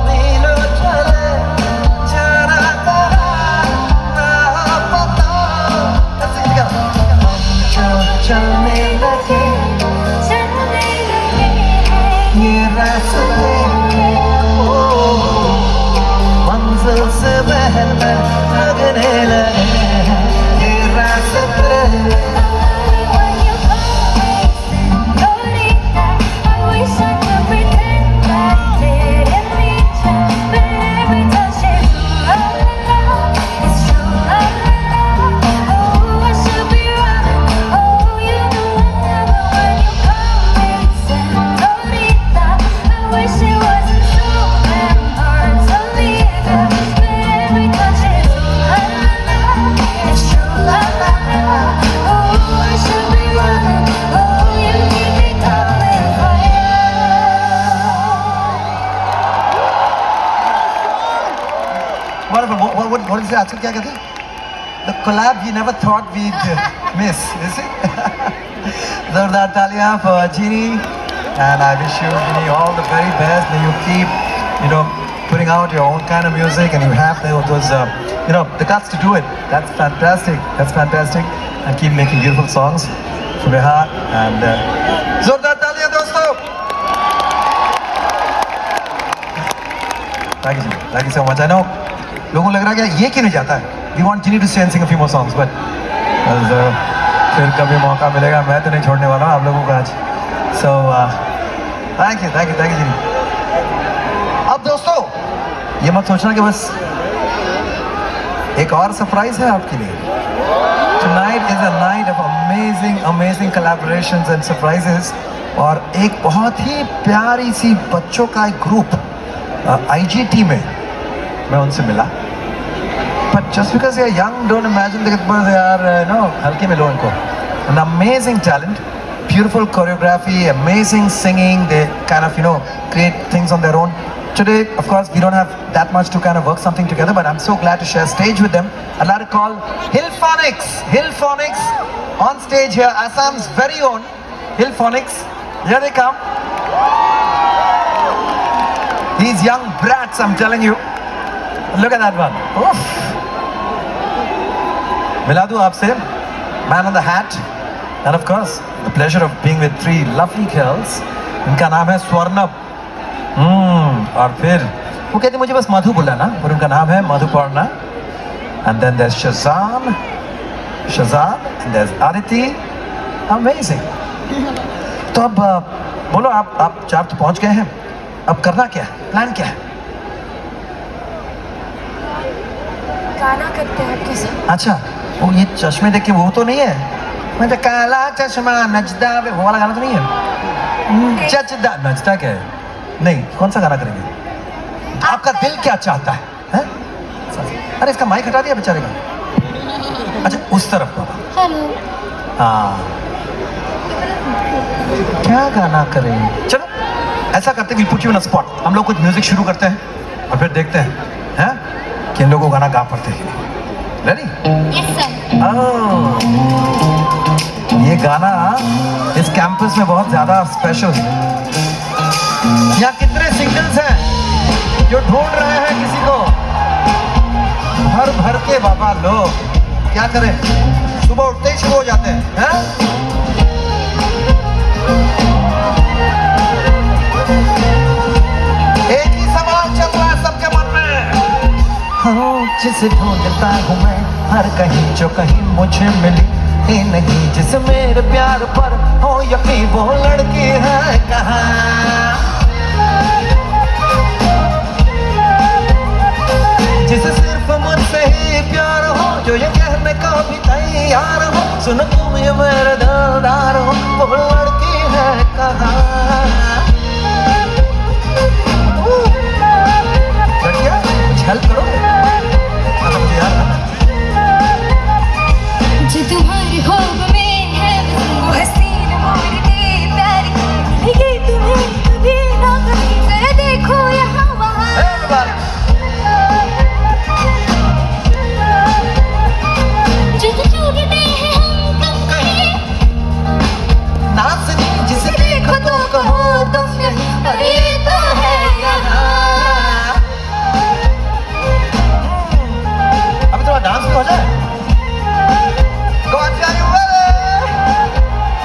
Speaker 2: मीलों चले जाना कहाँ ना पता। चलने लगे ये रास्ते, मंजिल से बेहतर लगने लगे ये रास्ते।
Speaker 3: I wish I could pretend I didn't
Speaker 2: और इसे आजकल क्या कहते हैं? The collab we never thought we'd miss, is it? Zordar taaliyan for Genie, and I wish you, Genie, all the very best. May you keep, putting out your own kind of music, and you have those, the guts to do it. That's fantastic. That's fantastic. And keep making beautiful songs from your heart. And Zordar taaliyan, dosto. Thank you, Genie. Thank you so much. I know, लोगों को लग रहा है कि ये क्यों नहीं जाता है? We want Genie to stay and sing a few more songs, but फिर कभी मौका मिलेगा, मैं तो नहीं छोड़ने वाला हूँ आप लोगों को आज. So thank you, Genie. अब दोस्तों, ये मत सोचना कि बस एक और सरप्राइज है आपके लिए. Tonight is a night of amazing collaborations and surprises. और एक बहुत ही प्यारी सी बच्चों का एक ग्रुप IGT में मैं उनसे मिला. But just because they are young, don't imagine that they are, हल्के में लो इनको. An amazing talent, beautiful choreography, amazing singing. They kind of, create things on their own. Today, of course, we don't have that much to kind of work something together, but I'm so glad to share stage with them. I'd like to call Hillphonics on stage here, Assam's very own Hillphonics. Here they come. These young brats, I'm telling you. Look at that one. Oof. मिला दूं आपसे Man on the Hat, and of course the pleasure of being with three lovely girls. इनका नाम है स्वर्णब. और फिर वो कहते मुझे बस मधु बुलाना, और उनका नाम है मधुपर्णा. And then there's Shazam, and there's Aditi. Amazing. तो अब बोलो, आप चार तो पहुंच गए हैं, अब करना क्या है, प्लान क्या है?
Speaker 3: गाना करते हैं आपके साथ.
Speaker 2: अच्छा, वो ये चश्मे देख के वो तो नहीं है? मैं तो काला चश्मा नजदा, वो वाला गाना तो नहीं है? चचदा नजदा क्या है? नहीं, कौन सा गाना करेंगे? आपका दिल क्या चाहता है, हैं? अरे इसका माइक हटा दिया बेचारे का. अच्छा, उस तरफ बाबा.
Speaker 3: हेलो.
Speaker 2: हाँ, क्या गाना करें? चलो ऐसा करते हैं, पुट यू इन स्पॉट. हम लोग कुछ म्यूजिक शुरू करते हैं और फिर देखते हैं कि इन लोगों को गाना गा पड़ते हैं. रेडी?
Speaker 3: Yes sir.
Speaker 2: ये गाना इस कैंपस में बहुत ज्यादा स्पेशल है. यहाँ कितने सिंगल्स हैं जो ढूंढ रहे हैं किसी को? भर के बाबा लोग क्या करें, सुबह उठते ही शुरू हो जाते हैं. एक ही सवाल चल रहा है सबके मन में. जिसे ढूंढता हूँ मैं हर कहीं, जो कहीं मुझे मिली ही नहीं. जिसे मेरे प्यार पर हो यकीन, वो लड़की है कहाँ? जिसे सिर्फ मुझसे ही प्यार हो, जो ये कहने को भी तैयार हो, सुनो तुम ये मेरे दिलदार हो, वो लड़की है कहाँ? लड़कियाँ कुछ हेल्प करो.
Speaker 3: जो तुम्हारी ख्वाब में है वो हसीन मोड़ के प्यार की, तुम्हें कभी ना कभी कर देखो यहाँ वहाँ. जो ढूंढते हैं हम तुम कहीं,
Speaker 2: नाज़नी जिसे देखो तो कहो तुम नहीं,
Speaker 3: अरे तो है यहाँ.
Speaker 2: अभी थोड़ा डांस भी हो जाए. Go on, are you ready?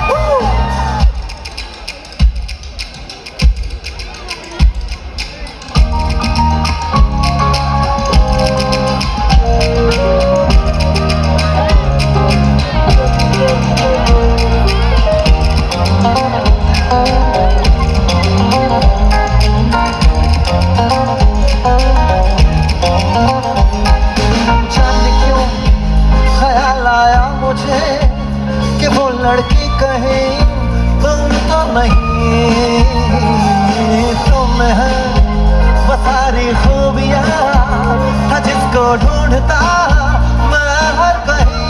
Speaker 2: Woo! जाने क्यों ख्याल आया मुझे कि वो लड़की कहे तुम तो नहीं, तुम है वो सारी खूबियाँ जिसको ढूंढता मैं हर कहीं.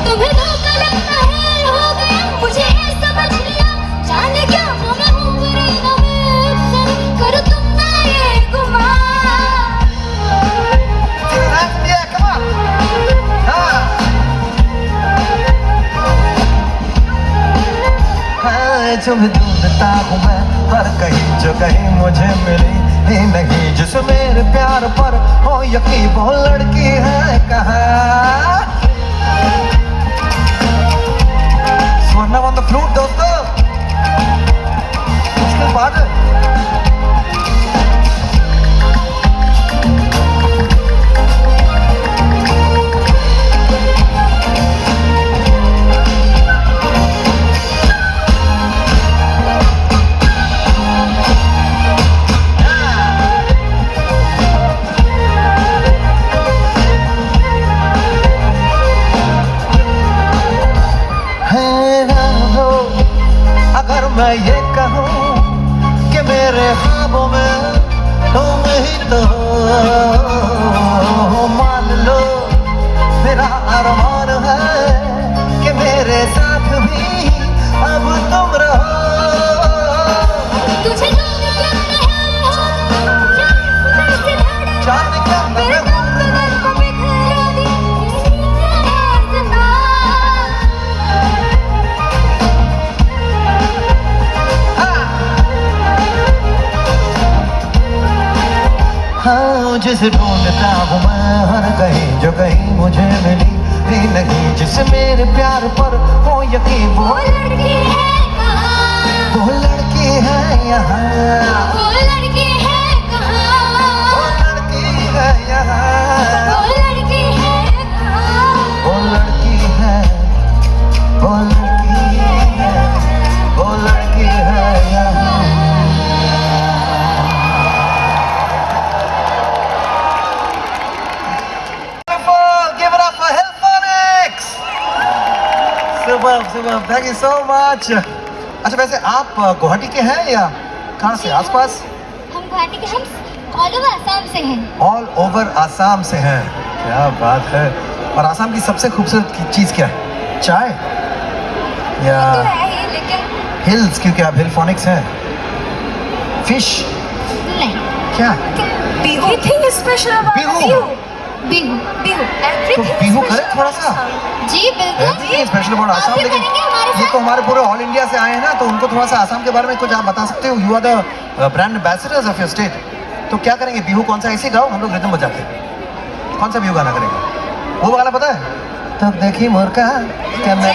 Speaker 3: तुम्हें धोखा लगता है, हो गया मुझे समझ लिया. जाने क्या मैं हूँ मेरे नाम करो तुम ना ये गुमान.
Speaker 2: तुम्हें ढूंढता हूँ मैं हर कहीं जो कहीं मुझे मिली ही नहीं, जिस मेरे प्यार पर हो यकीन वो लड़की है कहाँ। स्वर्णम ऑन द फ्लूट दोस्तों, उसके बाद मैं ये कहूँ कि मेरे ख्वाबों में तुम ही तो हो, मान लो मेरा अरमान है कि मेरे साथ भी अब तुम रहो।
Speaker 3: तुझे
Speaker 2: चांद क्या जिसे ढूंढता हूँ मैं हर कहीं जो कहीं मुझे मिली भी नहीं, जिसे मेरे प्यार पर हो यकीन वो
Speaker 3: लड़की है कहाँ,
Speaker 2: वो लड़की है यहाँ,
Speaker 3: वो लड़की है कहाँ,
Speaker 2: वो लड़की है यहाँ,
Speaker 3: वो लड़की है कहाँ,
Speaker 2: वो लड़की है, वो लड़की है, वो लड़की है यहाँ। सुबह थैंक यू सो मच। अच्छा वैसे आप गुवाहाटी के हैं या कहाँ से आसपास?
Speaker 3: हम गुवाहाटी के, हम ऑल ओवर आसाम से हैं।
Speaker 2: ऑल ओवर आसाम से हैं, क्या बात है। और आसाम की सबसे खूबसूरत चीज़ क्या है? चाय या
Speaker 3: तो है ही, लेकिन
Speaker 2: हिल्स, क्योंकि आप हिल फोनिक्स हैं। फिश
Speaker 3: नहीं,
Speaker 2: क्या?
Speaker 3: Everything is special about
Speaker 2: Bihu.
Speaker 3: Bihu, Bihu,
Speaker 2: तो
Speaker 3: everything
Speaker 2: बिहू
Speaker 3: is
Speaker 2: करें
Speaker 3: special
Speaker 2: थोड़ा
Speaker 3: about
Speaker 2: सा।
Speaker 3: आसाम। जी बिल्कुल।
Speaker 2: स्पेशल अबाउट आसाम,
Speaker 3: आप भी
Speaker 2: लेकिन
Speaker 3: करेंगे हमारे
Speaker 2: ये
Speaker 3: साथ?
Speaker 2: तो हमारे पूरे ऑल इंडिया से आए हैं ना, तो उनको थोड़ा सा आसाम के बारे में कुछ आप बता सकते हो। You are the brand ambassadors of your state, तो क्या करेंगे? बिहू कौन सा ऐसे गाओ, हम लोग रिदम बजाते हैं। कौन सा बिहू गाना करेंगे? वो वाला पता है? तब देखी मुर्गा कहने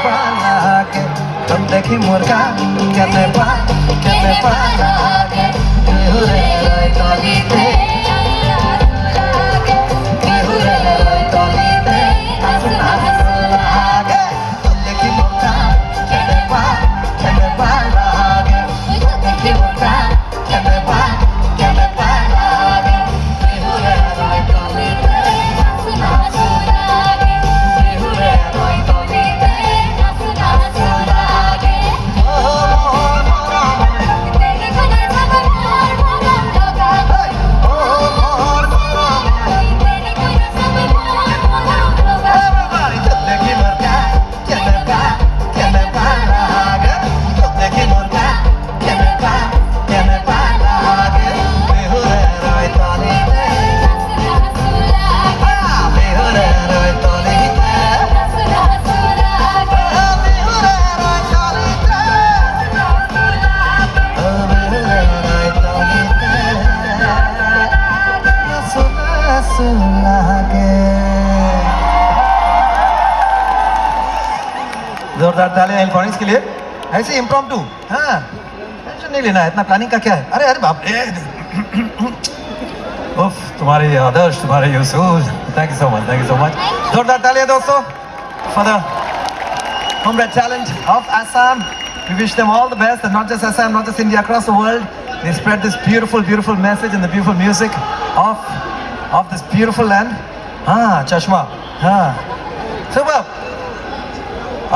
Speaker 2: पाला के, तब देखी मुर्गा कहने पाला के, बिहू रे रोई तोली ते, बिहू रे रोई तोली ते, हंसना हंसना के, तब देखी मुर्गा कहने पाला के, तब देखी मुर्गा कहने पाला के, बिहू रे रोई तोली ते, हंसना हंसना के, बिहू रे रोई तोली ते, हंसना हंसना के।
Speaker 3: तेरे को ना सब मोर मोर लोगा, तेरे को ना सब मोर मोर लोगा।
Speaker 2: Everybody, तब देखी मुर्गा कहने पाला के, तब देखी मुर्गा कहने पाला के, बिहू रे रोई तोली ते,
Speaker 3: हंसना हंसना के,
Speaker 2: बिहू रे रोई तोली ते,
Speaker 3: हंसना हंसना के,
Speaker 2: बिहू रे रोई तोली ते, बिहू रे रोई तोली ते, सुना के। जोरदार तालियां हिल फोनिक्स के लिए। ऐसे इम्प्रॉम्प्टू, हाँ टेंशन नहीं लेना है, इतना प्लानिंग का क्या है। अरे अरे बाप रे, उफ, तुम्हारे आदर्श, तुम्हारे Yusuf, thank you so much, thank you so much. जोरदार तालियां दोस्तों for the comrade talent of Assam. We wish them all the best, and not just Assam, not just India, across the world. They spread this beautiful, beautiful message and the beautiful music of this beautiful land. हाँ, चश्मा, हाँ, सुबह।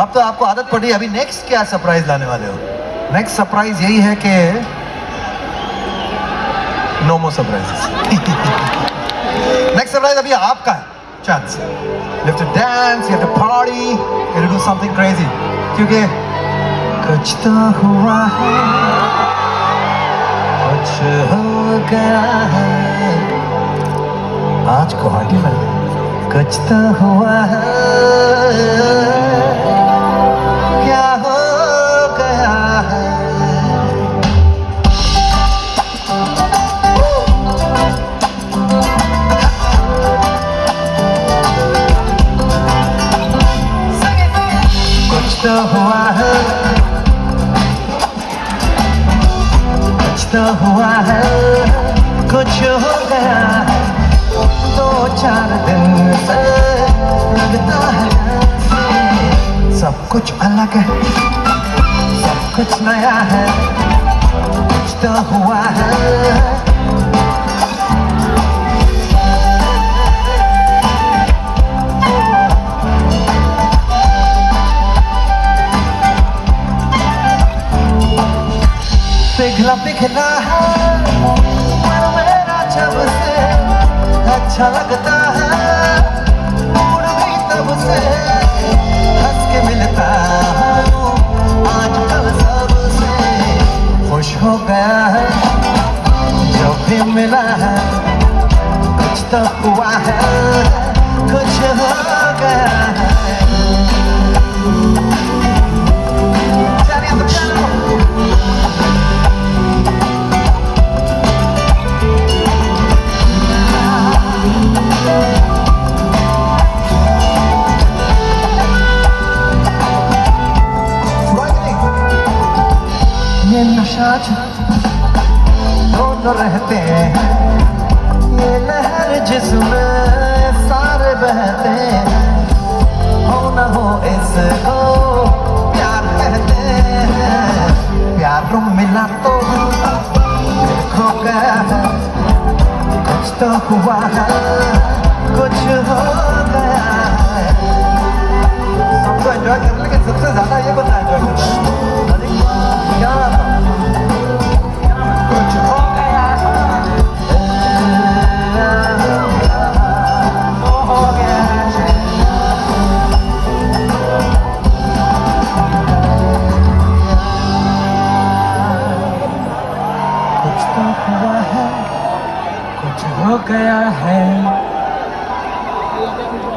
Speaker 2: अब तो आपको आदत पड़ी, अभी नेक्स्ट क्या सरप्राइज लाने वाले हो? नेक्स्ट सरप्राइज यही है कि नो मोर सरप्राइजेस। नेक्स्ट सरप्राइज अभी आपका है, chance. You have to dance, you have to party, you have to do something crazy. क्योंकि कुछ तो हुआ है, कुछ हो गया है, आज गुवाहाटी में कुछ तो हुआ है, क्या हो गया तो हुआ है, कुछ तो हुआ है, कुछ हो गया है। 2-4 दिन से लगता है जैसे सब कुछ अलग है, सब कुछ नया है, कुछ तो हुआ है। पिघला पिघला है पर मेरा जब से अच्छा लगता है, मूड भी तब से हंस के मिलता हूँ आजकल सबसे। खुश हो गया है जो भी मिला है, कुछ तो हुआ है, कुछ हो गया है। चलिए तो चलो नशा दोनों रहते हैं, ये लहर जिसमें सारे बहते हैं। हो न हो इसको प्यार कहते हैं, प्यार मिला तो खो गया है, कुछ तो हुआ है, कुछ हो गया है। सबको एंजॉय कर, लेकिन सबसे ज्यादा ये बता एंजॉय करना क्या कुछ हो गया है, हो गया है। कुछ तो हुआ है, कुछ हो गया है,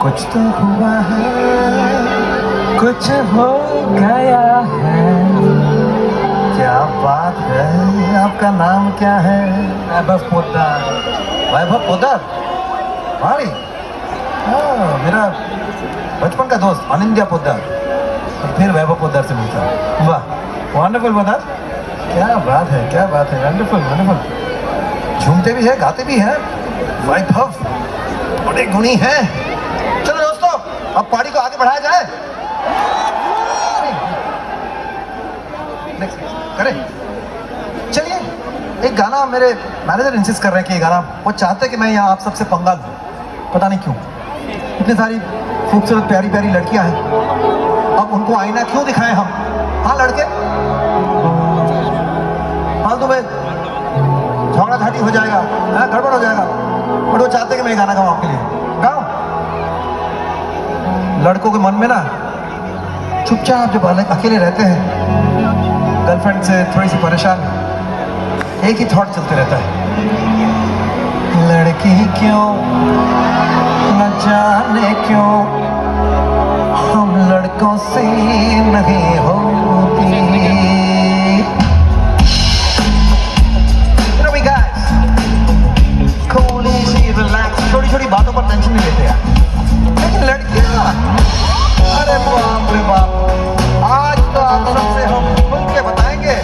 Speaker 2: कुछ तो हुआ है, कुछ हो गया है। क्या बात है, आपका नाम क्या है? वैभव पोद्दार। वैभव पोद्दार भाई, मेरा बचपन का दोस्त अनिंद्या पोद्दार, और फिर वैभव पोद्दार से मिलता। वाह वंडरफुल पोद्दार, क्या बात है, क्या बात है, वंडरफुल वंडरफुल। झूमते भी है, गाते भी है, वैभव बड़े गुणी हैं। चलो दोस्तों, अब पार्टी को आगे बढ़ाया जाए। करें, चलिए एक गाना, मेरे मैनेजर इंसिस्ट कर रहे हैं कि ये गाना वो चाहते हैं कि मैं यहाँ आप सबसे पंगा लूं, पता नहीं क्यों। इतनी सारी खूबसूरत प्यारी प्यारी लड़कियां हैं, अब उनको आईना क्यों दिखाएं हम? हाँ लड़के, फालतू में झगड़ा झाटी हो जाएगा, गड़बड़ हो जाएगा, बट वो चाहते हैं कि मैं ये गाना गाऊं आपके लिए। गाऊं? लड़कों के मन में ना चुपचाप जब अकेले रहते हैं, गर्लफ्रेंड से थोड़ी सी परेशान, एक ही थॉट चलते रहता है, लड़की क्यों न जाने क्यों हम लड़कों से नहीं होती। छोटी छोटी बातों पर टेंशन नहीं लेते यार, लेकिन लड़कियां, अरे बाप रे बाप, आज तो आप सबसे हम खुल के बताएंगे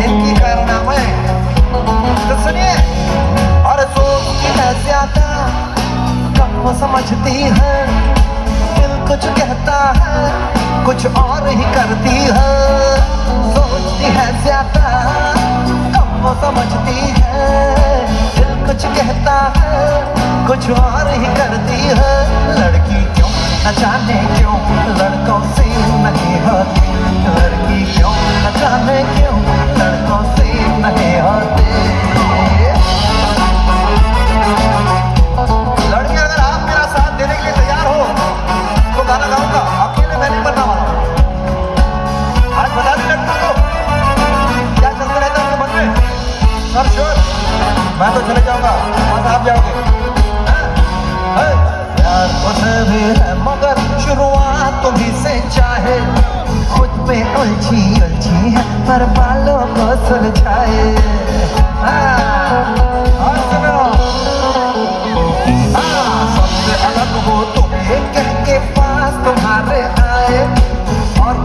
Speaker 2: इनकी कारनामे। तो सुनिए, और सोचती है ज्यादा, कम समझती है, दिल कुछ कहता है, कुछ और ही करती है। सोचती है ज्यादा, कम समझती है, दिल कुछ कहता है, कुछ और ही करती है। लड़की क्यों न जाने क्यों लड़कों से नहीं होती, लड़की क्यों न जाने क्यों लड़कों से नहीं होती। लड़की, अगर आप मेरा साथ देने के लिए तैयार हो तो गाना गाऊंगा, अकेले मैं नहीं बनना वाला। आज बता दी लड़कों को क्या चलता रहता है उनके मन में। सर श्योर, मैं तो चले जाऊंगा, बस आप जाओगे। प्यार उसे भी है मगर शुरुआत तुम्हीं से चाहे, खुद पे उलझी उलझी है पर बालों को सुलझाए। और सुनो, सबसे अलग हो तुम ये कह के पास तुम्हारे आए, और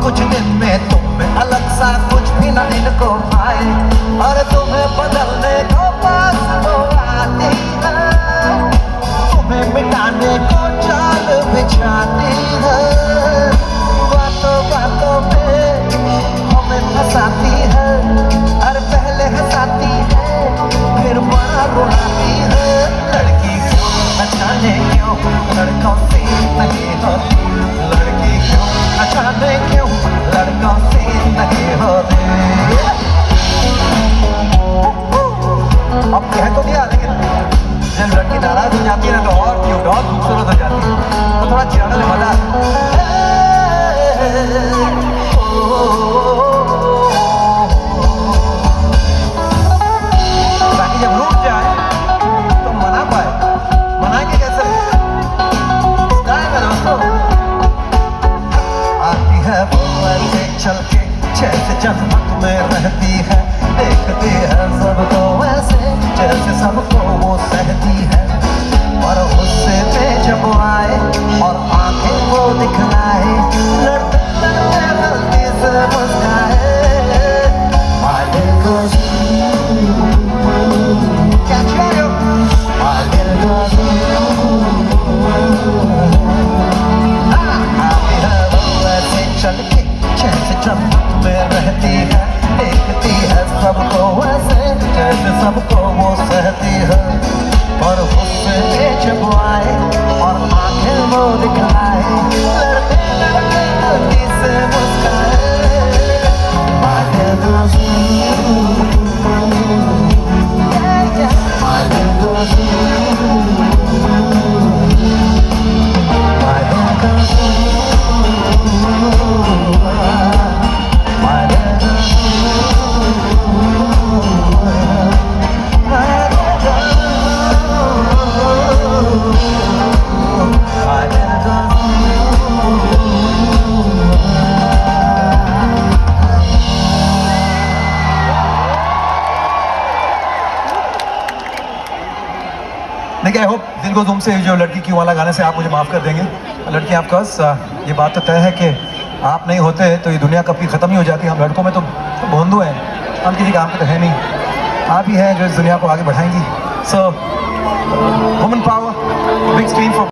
Speaker 2: चल के जैसे जन्नत में रहती है, देखती है सबको वैसे जैसे सबको वो सहती है। और उससे पे जब आए और आंखें वो दिखलाए, लड़ते लड़ते गलती से मुस्काए। My little girl, catch you, my little girl, आती है वो ऐसे चल के जैसे जन्नत में रहती है, देखती है सबको वैसे जैसे सबको वो सहती है। और उससे जब आए और आंखें वो दिखलाए, लड़ते लड़ते गलती से मुस्काए। My little girl, my little girl, my little देखिए, आई होप दिल को तुमसे जो लड़की क्यों वाला गाने से आप मुझे माफ़ कर देंगे। लड़की ऑफकोर्स ये बात तो तय है कि आप नहीं होते तो ये दुनिया कभी ख़त्म ही हो जाती। हम लड़कों में तो भोंदू हैं, हम किसी काम के तो है नहीं। आप ही हैं जो इस दुनिया को आगे बढ़ाएंगी। So women power, big screen for